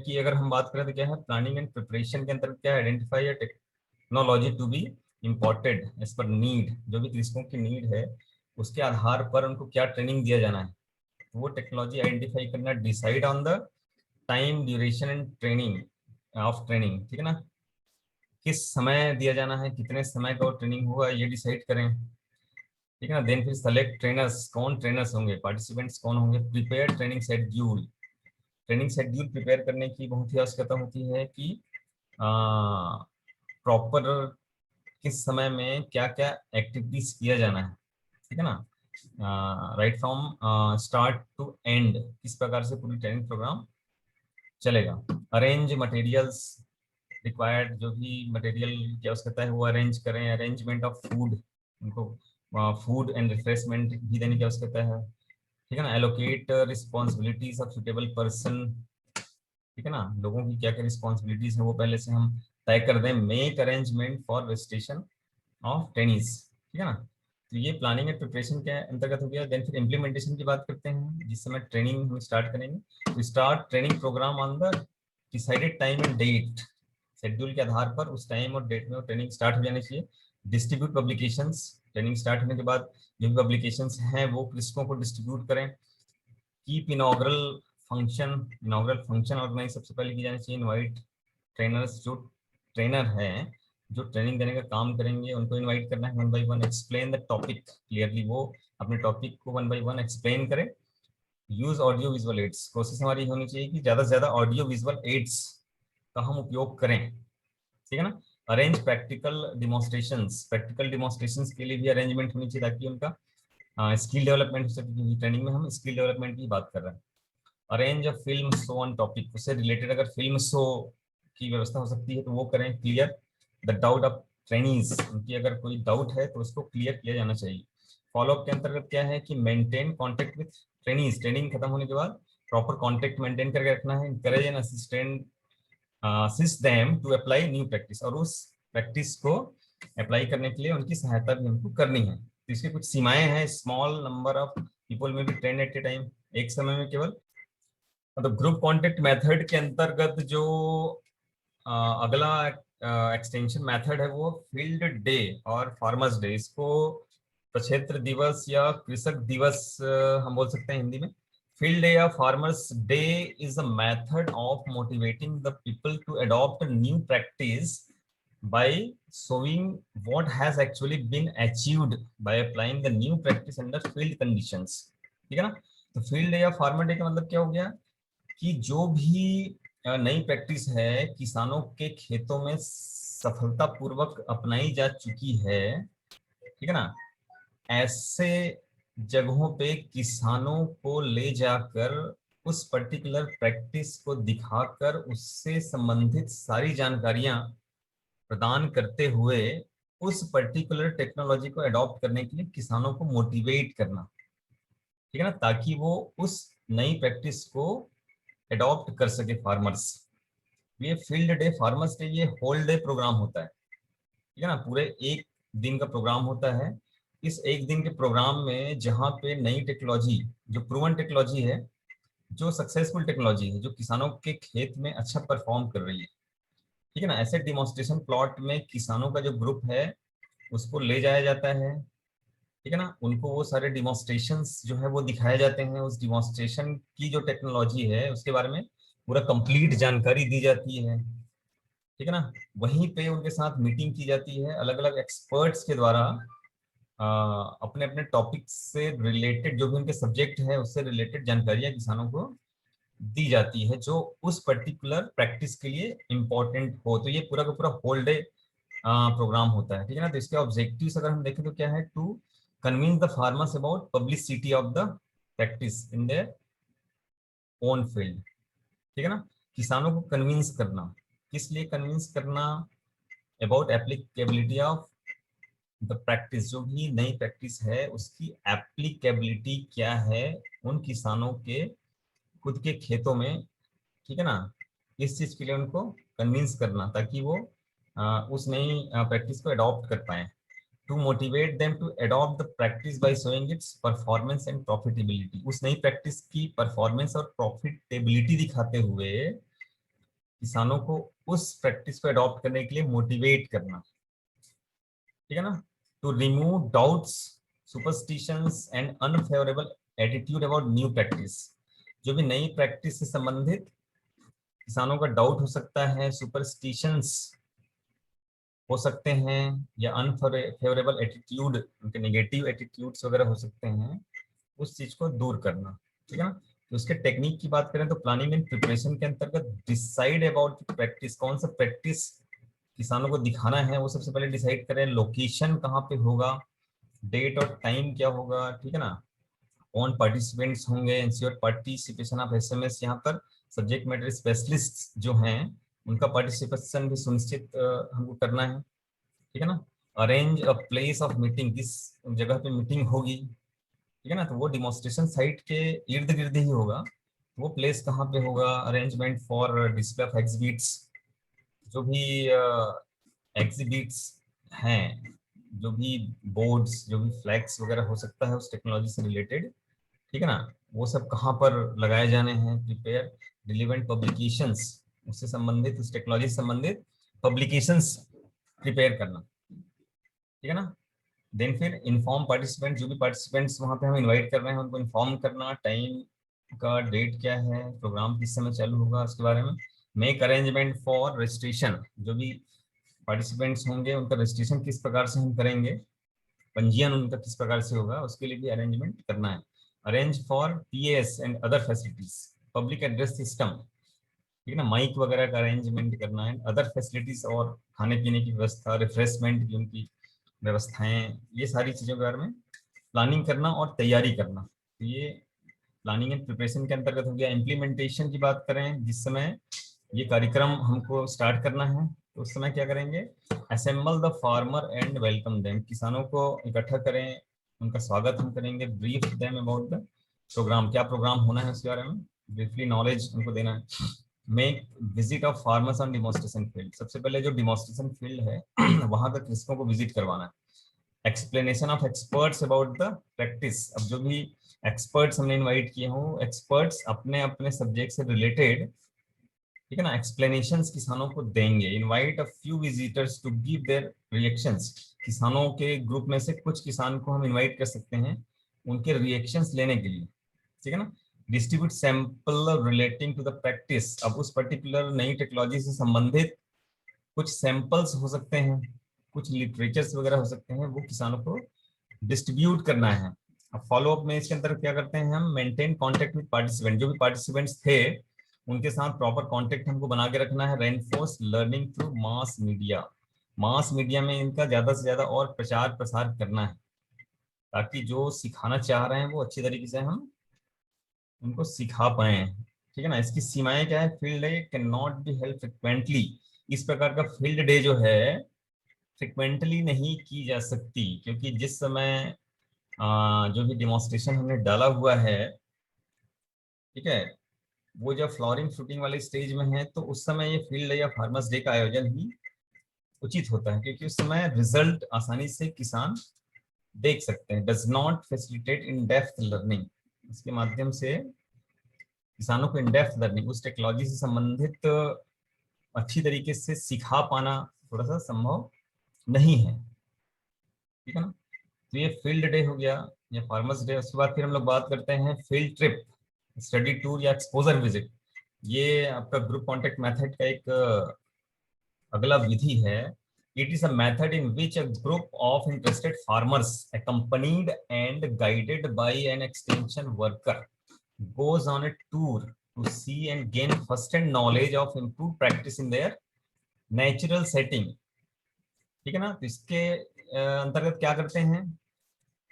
की अगर हम बात करें तो क्या है, प्लानिंग एंड प्रिपरेशन के अंतर्गत क्या है, आइडेंटिफाई या technology to be imported as per need. जो भी कृषकों की नीड है उसके आधार पर उनको क्या ट्रेनिंग दिया जाना है, वो टेक्नोलॉजी आइडेंटिफाई करना, decide on the time duration and training of training, ठीक है ना, किस समय दिया जाना है, कितने समय का ट्रेनिंग होगा ये डिसाइड करें, ठीक है ना। देन फिर सेलेक्ट ट्रेनर्स, कौन ट्रेनर्स होंगे, पार्टिसिपेंट्स कौन होंगे, prepare training schedule, training schedule prepare करने की बहुत ही आवश्यकता होती है कि प्रॉपर किस समय में क्या क्या एक्टिविटीज किया जाना है, ठीक है ना, right from start to end, किस प्रकार से पूरी ट्रेनिंग प्रोग्राम चलेगा। अरेंज मटेरियल्स रिक्वायर्ड, जो भी मटेरियल की आवश्यकता है वो अरेंज करें। अरेंजमेंट ऑफ फूड, उनको फूड एंड रिफ्रेशमेंट भी देने की आवश्यकता है, ठीक है ना। Allocate responsibilities of suitable person, ठीक है ना, लोगों की क्या क्या रिस्पॉन्सिबिलिटीज है वो पहले से हम तय कर दें। Make arrangement for registration of trainees, ठीक है ना। तो ये प्लानिंग एंड प्रिपरेशन के अंतर्गत हो गया। देन फिर इम्प्लीमेंटेशन की बात करते हैं, जिस समय ट्रेनिंग हम स्टार्ट करेंगे। तो start training program on the decided time and date, schedule के आधार पर उस टाइम और डेट में वो ट्रेनिंग स्टार्ट हो जानी चाहिए। डिस्ट्रीब्यूट पब्लिकेशंस, ट्रेनिंग स्टार्ट होने के बाद जो भी पब्लिकेशंस हैं वो किसकों को डिस्ट्रीब्यूट करें। कीप इनॉग्रल फंक्शन ऑर्गेनाइज सबसे पहले की जानी चाहिए। इनवाइट ट्रेनर्स, जो ट्रेनर हैं जो ट्रेनिंग देने का काम करेंगे उनको इनवाइट करना है। One by one explain the topic clearly, वो अपने टॉपिक को वन बाय वन एक्सप्लेन करें। यूज ऑडियो विजुअल एड्स, कोशिश हमारी होनी चाहिए कि ज़्यादा से ज़्यादा ऑडियो विजुअल एड्स का हम उपयोग करें, ठीक है ना। Arrange practical demonstrations, practical demonstrations के लिए भी अरेंजमेंट होनी चाहिए ताकि उनका स्किल डेवलपमेंट हो सके, क्योंकि ट्रेनिंग में हम स्किल डेवलपमेंट की बात कर रहे हैं। Arrange a film show on topic, उससे रिलेटेड अगर फिल्म शो की व्यवस्था हो सकती है तो वो करें। Clear the doubt of trainings, उनकी अगर कोई डाउट है तो उसको क्लियर किया जाना चाहिए। फॉलोअप के अंतर्गत क्या है कि maintain contact with trainings, training खत्म होने के बाद प्रॉपर कॉन्टेक्ट मेंटेन करके रखना है। Encourage and assist them to apply new practice, और उस प्रैक्टिस को अप्लाई करने के लिए उनकी सहायता भी हमको करनी है। तो इसकी कुछ सीमाएं हैं। स्मॉल नंबर ऑफ पीपल में भी ट्रेन एट ए टाइम, एक समय में केवल। मतलब ग्रुप कॉन्टेक्ट मेथड के अंतर्गत जो अगला एक्सटेंशन मेथड है वो फील्ड डे और फार्मर्स डे, इसको प्रक्षेत्र दिवस या कृषक दिवस हम बोल सकते हैं हिंदी में। फील्ड डे या farmers day is a method of motivating the people to adopt new practice by showing what has actually been achieved by applying the new practice under field conditions, ठीक है ना। तो फील्ड डे या फार्मर डे का मतलब क्या हो गया कि जो भी नई प्रैक्टिस है किसानों के खेतों में सफलतापूर्वक अपनाई जा चुकी है, ठीक है ना, ऐसे जगहों पे किसानों को ले जाकर उस पर्टिकुलर प्रैक्टिस को दिखाकर उससे संबंधित सारी जानकारियां प्रदान करते हुए उस पर्टिकुलर टेक्नोलॉजी को अडॉप्ट करने के लिए किसानों को मोटिवेट करना, ठीक है ना, ताकि वो उस नई प्रैक्टिस को अडॉप्ट कर सके फार्मर्स। ये फील्ड डे फार्मर्स डे ये होल डे प्रोग्राम होता है, ठीक है ना, पूरे एक दिन का प्रोग्राम होता है। इस एक दिन के प्रोग्राम में जहाँ पे नई टेक्नोलॉजी, जो प्रूवन टेक्नोलॉजी है, जो सक्सेसफुल टेक्नोलॉजी है, जो किसानों के खेत में अच्छा परफॉर्म कर रही है, ठीक है ना, ऐसे डिमॉन्स्ट्रेशन प्लॉट में किसानों का जो ग्रुप है उसको ले जाया जाता है, ठीक है ना, उनको वो सारे डिमॉन्स्ट्रेशंस जो है वो दिखाए जाते हैं। उस डिमॉन्स्ट्रेशन की जो टेक्नोलॉजी है उसके बारे में पूरा कंप्लीट जानकारी दी जाती है, ठीक है ना। वहीं पे उनके साथ मीटिंग की जाती है अलग अलग एक्सपर्ट्स के द्वारा, अपने अपने टॉपिक से रिलेटेड जो भी उनके सब्जेक्ट है उससे रिलेटेड जानकारियां किसानों को दी जाती है जो उस पर्टिकुलर प्रैक्टिस के लिए इम्पोर्टेंट हो। तो ये पूरा का पूरा होल डे प्रोग्राम होता है, ठीक है ना। तो इसके ऑब्जेक्टिव्स अगर हम देखें तो क्या है, to convince the farmers about publicity of the practice in their own field, ठीक है ना, किसानों को कन्विंस करना। किस लिए कन्विंस करना, about applicability of the practice, जो भी नई प्रैक्टिस है उसकी एप्लीकेबिलिटी क्या है उन किसानों के खुद के खेतों में, ठीक है ना। इस चीज के लिए उनको कन्विंस करना ताकि वो उस नई प्रैक्टिस को अडॉप्ट कर पाए। To motivate them to adopt the practice by showing its performance and profitability, उस नई प्रैक्टिस की परफॉर्मेंस और प्रॉफिटेबिलिटी दिखाते हुए किसानों को उस प्रैक्टिस को अडॉप्ट करने के लिए मोटिवेट करना, ठीक है ना। To remove doubts, superstitions and unfavourable attitude about new practice, जो भी नई प्रैक्टिस से संबंधित किसानों का डाउट हो सकता है, सुपरस्टिशंस हो सकते हैं, या अनफेवरेबल एटीट्यूड, उनके नेगेटिव एटीट्यूड्स वगैरह हो सकते हैं, उस चीज को दूर करना, ठीक है ना। तो उसके टेक्निक की बात करें तो प्लानिंग एंड प्रिपरेशन के अंतर्गत डिसाइड अबाउट प्रैक्टिस, कौन सा प्रैक्टिस किसानों को दिखाना है वो सबसे पहले डिसाइड करें, लोकेशन कहाँ पे होगा, डेट और टाइम क्या होगा, ठीक है ना, कौन पार्टिसिपेंट्स होंगे, इंश्योर पार्टिसिपेशन ऑफ एसएमएस, यहाँ पर सब्जेक्ट मैटर स्पेशलिस्ट जो हैं उनका पार्टिसिपेशन भी सुनिश्चित हमको करना है, ठीक है ना। Arrange a place of meeting, किस जगह पे मीटिंग होगी, ठीक है ना, तो वो डिमॉन्स्ट्रेशन साइट के इर्द गिर्द ही होगा, वो प्लेस कहाँ पे होगा, arrangement for display of exhibits, जो भी एग्जिबिट्स हैं, जो भी बोर्ड्स, जो भी फ्लैग्स वगैरह हो सकता है उस टेक्नोलॉजी से रिलेटेड, ठीक है ना, वो सब कहाँ पर लगाए जाने हैं, प्रिपेयर रिलेवेंट पब्लिकेशंस, उससे संबंधित, उस टेक्नोलॉजी से संबंधित पब्लिकेशंस प्रिपेयर करना, ठीक है ना। देन फिर इन्फॉर्म पार्टिसिपेंट, जो भी पार्टिसिपेंट्स वहाँ पे हम इनवाइट कर रहे हैं उनको इन्फॉर्म करना, टाइम का, डेट क्या है, प्रोग्राम किस समय चालू होगा उसके बारे में, मेक अरेंजमेंट फॉर रजिस्ट्रेशन, जो भी पार्टिसिपेंट्स होंगे उनका रजिस्ट्रेशन किस प्रकार से हम करेंगे, पंजीयन उनका किस प्रकार से होगा, उसके लिए भी अरेंजमेंट करना है, arrange for PS and other facilities, public address system, ठीक है ना, माइक वगैरह का अरेंजमेंट करना है, अदर फैसिलिटीज और खाने पीने की व्यवस्था, रिफ्रेशमेंट की उनकी व्यवस्थाएं, ये सारी चीज़ों के बारे में प्लानिंग करना और तैयारी करना, तो ये प्लानिंग एंड प्रिपरेशन के अंतर्गत हो गया। इम्प्लीमेंटेशन की बात करें, जिस समय ये कार्यक्रम हमको स्टार्ट करना है तो उस समय क्या करेंगे, assemble the farmer and welcome them, किसानों को इकट्ठा करें, उनका स्वागत हम करेंगे, brief them about the program, क्या प्रोग्राम होना है उसके बारे में ब्रीफली नॉलेज उनको देना है। Make visit of farmers on demonstration field, सबसे पहले जो डिमॉन्स्ट्रेशन फील्ड है वहां का कृषकों को विजिट करवाना है। Explanation of experts about the practice, अब जो भी एक्सपर्ट्स हमने इनवाइट किए हों, एक्सपर्ट्स अपने अपने सब्जेक्ट से रिलेटेड, ठीक है ना, एक्सप्लेनेशंस किसानों को देंगे। Invite a few visitors to give their reactions, किसानों के ग्रुप में से कुछ किसान को हम इनवाइट कर सकते हैं उनके रिएक्शंस लेने के लिए, ठीक है ना। Distribute sample relating to the practice, अब उस पर्टिकुलर नई टेक्नोलॉजी से संबंधित कुछ सैंपल्स हो सकते हैं, कुछ लिटरेचर्स वगैरह हो सकते हैं, वो किसानों को डिस्ट्रीब्यूट करना है। अब फॉलो अप में इसके अंदर क्या करते हैं हम, मेंटेन कांटेक्ट विद पार्टिसिपेंट, जो भी पार्टिसिपेंट्स थे उनके साथ प्रॉपर कांटेक्ट हमको बना के रखना है। Reinforce learning through mass media, mass media में इनका ज्यादा से ज्यादा और प्रचार प्रसार करना है, ताकि जो सिखाना चाह रहे हैं वो अच्छी तरीके से हम उनको सिखा पाए, ठीक है ना। इसकी सीमाएं क्या है, field day can not be held frequently, इस प्रकार का फील्ड डे जो है फ्रिक्वेंटली नहीं की जा सकती, क्योंकि जिस समय जो भी डिमॉन्स्ट्रेशन हमने डाला हुआ है, ठीक है, वो जब फ्लॉरिंग फ्रूटिंग वाले स्टेज में है तो उस समय ये फील्ड या फार्मर्स डे का आयोजन ही उचित होता है, क्योंकि उस समय रिजल्ट आसानी से किसान देख सकते हैं। Does not facilitate in depth learning, इसके माध्यम से किसानों को इन डेप्थ लर्निंग, उस टेक्नोलॉजी से संबंधित अच्छी तरीके से सिखा पाना थोड़ा सा संभव नहीं है, ठीक है ना। तो ये फील्ड डे हो गया या फार्मर्स डे। उसके बाद फिर हम लोग बात करते हैं फील्ड ट्रिप, स्टडी टूर या एक्सपोजर विजिट। ये आपका ग्रुप कॉन्टेक्ट मेथड का एक अगला विधि है। It is a method in which a group of interested farmers accompanied and guided by an extension worker goes on a tour to see and gain first-hand knowledge of improved practice in their natural setting, ठीक है ना। तो इसके अंतर्गत क्या करते हैं,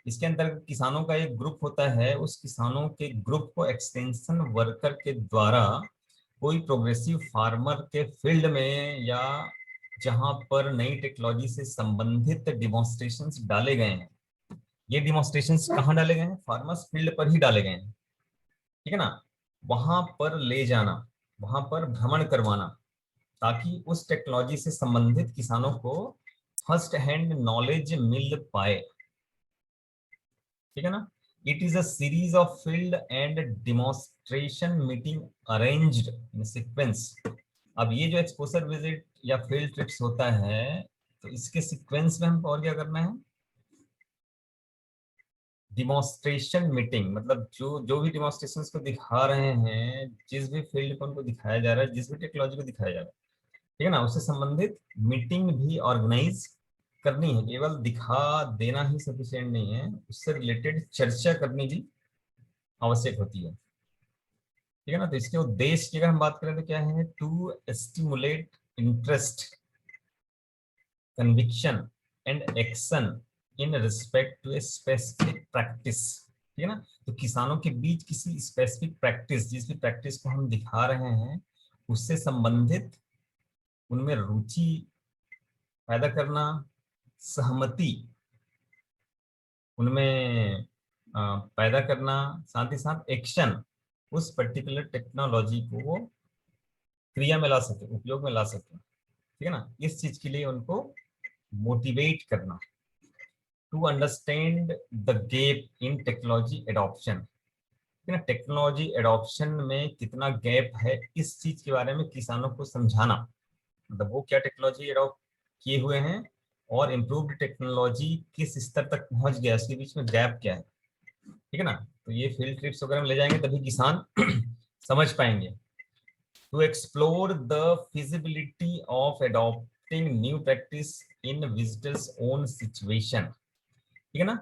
इसके अंतर्गत किसानों का एक ग्रुप होता है, उस किसानों के ग्रुप को एक्सटेंशन वर्कर के द्वारा कोई प्रोग्रेसिव फार्मर के फील्ड में या जहां पर नई टेक्नोलॉजी से संबंधित डिमॉन्स्ट्रेशंस डाले गए हैं, ये डिमॉन्स्ट्रेशंस कहाँ डाले गए हैं, फार्मर्स फील्ड पर ही डाले गए हैं, ठीक है ना, वहां पर ले जाना, वहां पर भ्रमण करवाना, ताकि उस टेक्नोलॉजी से संबंधित किसानों को फर्स्ट हैंड नॉलेज मिल पाए, ठीक है ना। It is a series of field and demonstration meeting arranged in sequence. अब ये जो एक्सपोजर विजिट या फील्ड ट्रिप्स होता है, तो इसके सीक्वेंस में हमको और क्या करना है, डिमॉन्स्ट्रेशन मीटिंग, मतलब जो जो भी डिमॉन्स्ट्रेशन को दिखा रहे हैं, जिस भी फील्ड को उनको दिखाया जा रहा है, जिस भी टेक्नोलॉजी को दिखाया जा रहा है, ठीक है ना, उससे संबंधित मीटिंग भी ऑर्गेनाइज करनी है। केवल दिखा देना ही सफिशिएंट नहीं है, उससे रिलेटेड चर्चा करनी भी आवश्यक होती है, ठीक है ना। तो इसके उद्देश्य की अगर हम बात करें तो क्या है, to stimulate interest, conviction and action in respect to a specific practice, ठीक है ना। तो किसानों के बीच किसी स्पेसिफिक प्रैक्टिस, जिस भी प्रैक्टिस को हम दिखा रहे हैं, उससे संबंधित उनमें रुचि पैदा करना, सहमति उनमें पैदा करना, साथ ही साथ एक्शन, उस पर्टिकुलर टेक्नोलॉजी को वो क्रिया में ला सके, उपयोग में ला सके, ठीक है ना। इस चीज के लिए उनको मोटिवेट करना, to understand the gap in technology adoption, ठीक है ना। टेक्नोलॉजी एडॉप्शन में कितना गैप है, इस चीज के बारे में किसानों को समझाना, मतलब वो क्या टेक्नोलॉजी एडॉप्ट किए हुए हैं और इम्प्रूव्ड टेक्नोलॉजी किस स्तर तक पहुंच गया, इसके बीच में गैप क्या है, ठीक है ना। तो ये फील्ड ट्रिप्स वगैरह में ले जाएंगे तभी किसान समझ पाएंगे। To explore the feasibility of adopting new practice in visitors own situation, ठीक है ना।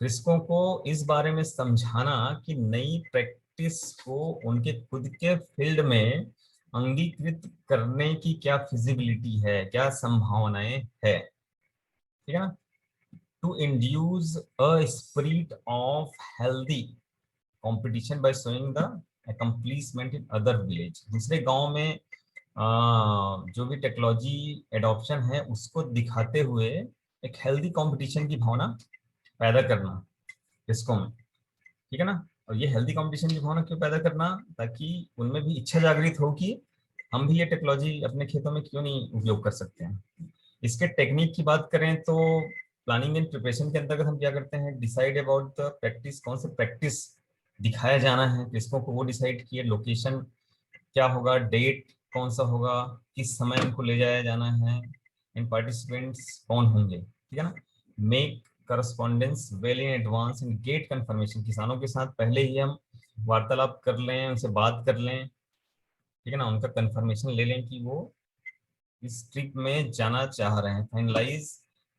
कृषकों को इस बारे में समझाना कि नई प्रैक्टिस को उनके खुद के फील्ड में अंगीकृत करने की क्या फिजिबिलिटी है, क्या संभावनाएं है, ठीक है ना। To induce a spirit of healthy competition by showing the accomplishment in other village, दूसरे गांव में जो भी टेक्नोलॉजी एडॉप्शन है उसको दिखाते हुए एक हेल्दी कंपटीशन की भावना पैदा करना किसको में, ठीक है ना। और ये हेल्दी कंपटीशन की भावना क्यों पैदा करना, ताकि उनमें भी इच्छा जागृत हो कि हम भी ये टेक्नोलॉजी अपने खेतों में क्यों नहीं उपयोग कर सकते हैं। इसके टेक्निक की बात करें तो प्लानिंग एंड प्रिपरेशन के अंतर्गत हम क्या करते हैं, डिसाइड अबाउट द प्रैक्टिस, कौन से प्रैक्टिस दिखाया जाना है कृषकों को वो डिसाइड किए, लोकेशन क्या होगा, डेट कौन सा होगा, किस समय उनको ले जाया जाना है, इन पार्टिसिपेंट्स कौन होंगे, ठीक है ना। Make correspondence well in advance and get confirmation, किसानों के साथ पहले ही हम वार्तालाप कर लें, उनसे बात कर लें, ठीक है ना, उनका कंफर्मेशन ले लें कि वो इस ट्रिप में जाना चाह रहे हैं। फाइनलाइज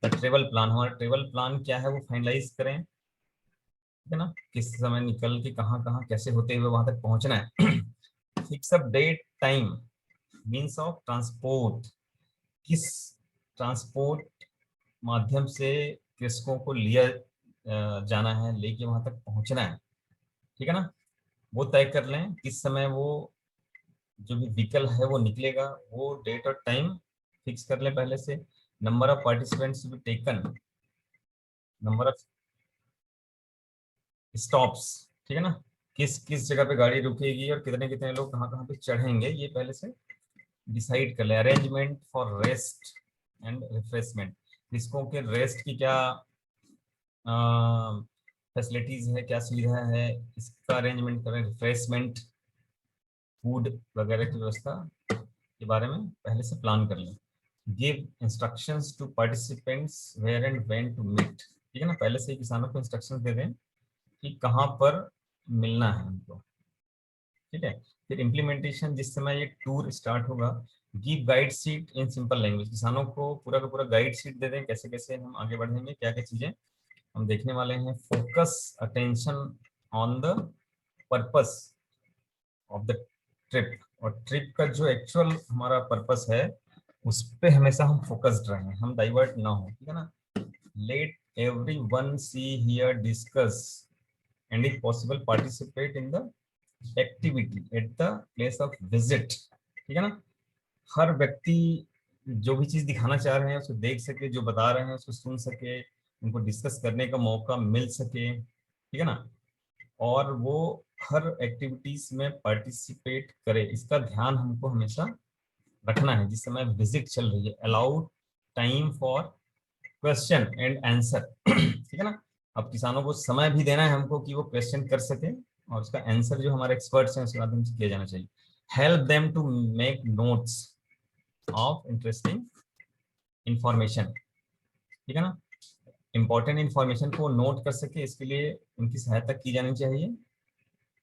द ट्रेवल प्लान, हमारा ट्रेवल प्लान क्या है वो फाइनलाइज करें, ठीक है ना, किस समय निकल के कहाँ कहाँ कैसे होते हुए वहां तक पहुंचना है। Fix up date time means of transport, किस ट्रांसपोर्ट माध्यम से कृषकों को लिया जाना है, लेके वहां तक पहुंचना है, ठीक है ना, वो तय कर लें किस समय वो जो भी व्हीकल है वो निकलेगा, वो डेट और टाइम फिक्स कर लें पहले से। Number of participants to be taken, number of stops, ठीक है ना, किस किस जगह पे गाड़ी रुकेगी और कितने कितने लोग कहाँ कहाँ पे चढ़ेंगे, ये पहले से डिसाइड कर ले। Arrangement for rest and refreshment, किसकों के रेस्ट की क्या फैसिलिटीज है, क्या सुविधा है, इसका अरेंजमेंट करें। रिफ्रेशमेंट, फूड वगैरह की व्यवस्था के बारे में पहले से प्लान कर लें। Give instructions to participants where and when to meet, ठीक है ना, पहले से ही किसानों को इंस्ट्रक्शंस दे दें कि कहाँ पर मिलना है उनको, ठीक है। फिर इम्प्लीमेंटेशन, जिस समय ये टूर स्टार्ट होगा, give guide sheet in simple language, किसानों को पूरा का पूरा गाइड शीट दे दें कैसे कैसे हम आगे बढ़ेंगे, क्या क्या चीजें हम देखने वाले हैं। Focus attention on the purpose of the trip, और ट्रिप का जो एक्चुअल हमारा पर्पस है उस पे हमेशा हम फोकस्ड रहें, हम डाइवर्ट ना हो, ठीक है ना। Let every one see hear discuss and if possible participate in the activity at the place of visit, ठीक है ना। हर व्यक्ति जो भी चीज दिखाना चाह रहे हैं उसको देख सके, जो बता रहे हैं उसको सुन सके, उनको डिस्कस करने का मौका मिल सके, ठीक है ना, और वो हर एक्टिविटीज में पार्टिसिपेट करे, इसका ध्यान हमको हमेशा रखना है जिस समय विजिट चल रही है। Allow time for question and answer, ठीक है ना। अब किसानों को समय भी देना है हमको कि वो क्वेश्चन कर सके और उसका आंसर जो हमारे एक्सपर्ट्स हैं उसके माध्यम से किया जाना चाहिए। Help them to make notes of interesting information, ठीक है ना। इंपॉर्टेंट इंफॉर्मेशन को नोट कर सके, इसके लिए उनकी सहायता की जानी चाहिए।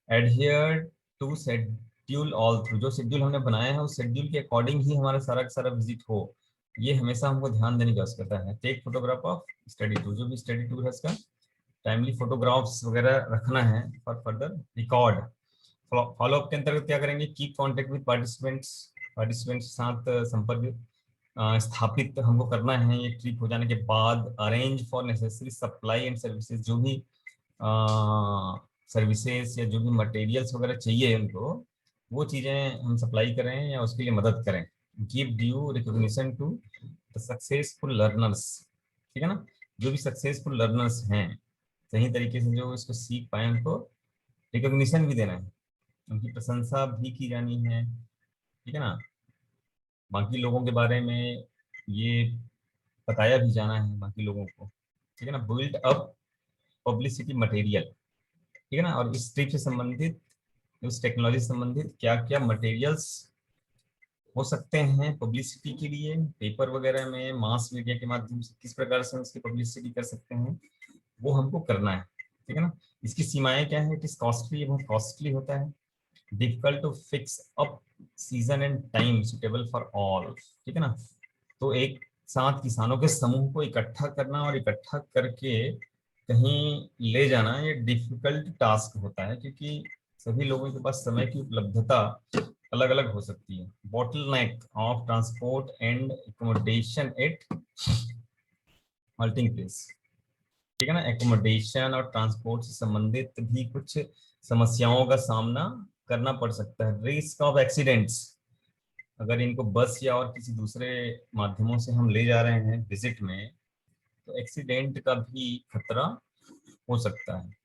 Adhere to schedule all through, जो शेड्यूल हमने बनाया है उस शेड्यूल के अकॉर्डिंग ही हमारा सारा का सारा विजिट हो, ये हमेशा हमको ध्यान देने की आवश्यकता है। Take photograph of study tour, जो भी स्टडी टूर है उसका टाइमली फोटोग्राफ्स वगैरह रखना है फॉर फर्दर रिकॉर्ड। फॉलोअप के अंतर्गत क्या करेंगे, keep contact with participants, participants के साथ संपर्क स्थापित हमको करना है ये ट्रिप हो जाने के बाद। Arrange for necessary supply and services, जो भी सर्विसेज या जो भी मटेरियल्स वगैरह चाहिए उनको, वो चीज़ें हम सप्लाई करें या उसके लिए मदद करें। Give due recognition to the successful learners, ठीक है ना, जो भी सक्सेसफुल लर्नर्स हैं सही तरीके से जो इसको सीख पाए उनको रिकॉग्निशन भी देना है, उनकी प्रशंसा भी की जानी है, ठीक है ना। बाकी लोगों के बारे में ये बताया भी जाना है बाकी लोगों को, ठीक है ना। बिल्ड अप पब्लिसिटी मटेरियल, ठीक है ना। और इस ट्रिप से संबंधित, उस टेक्नोलॉजी से संबंधित क्या क्या मटेरियल्स हो सकते हैं पब्लिसिटी के लिए, पेपर वगैरह में, मास मीडिया के माध्यम से किस प्रकार से उसकी पब्लिसिटी कर सकते हैं, वो हमको करना है, ठीक है ना। इसकी सीमाएं क्या है, इट इज कॉस्टली, बहुत कॉस्टली होता है। Difficult to fix up season and time suitable for all, ठीक है ना। तो एक साथ किसानों के समूह को इकट्ठा करना और इकट्ठा करके कहीं ले जाना ये डिफिकल्ट टास्क होता है, क्योंकि सभी लोगों के पास समय की उपलब्धता अलग अलग हो सकती है। Bottleneck of transport and accommodation at halting place, ठीक है ना। एकोमोडेशन और ट्रांसपोर्ट से संबंधित भी कुछ समस्याओं का सामना करना पड़ सकता है। रिस्क ऑफ एक्सीडेंट्स, अगर इनको बस या और किसी दूसरे माध्यमों से हम ले जा रहे हैं विजिट में, तो एक्सीडेंट का भी खतरा हो सकता है।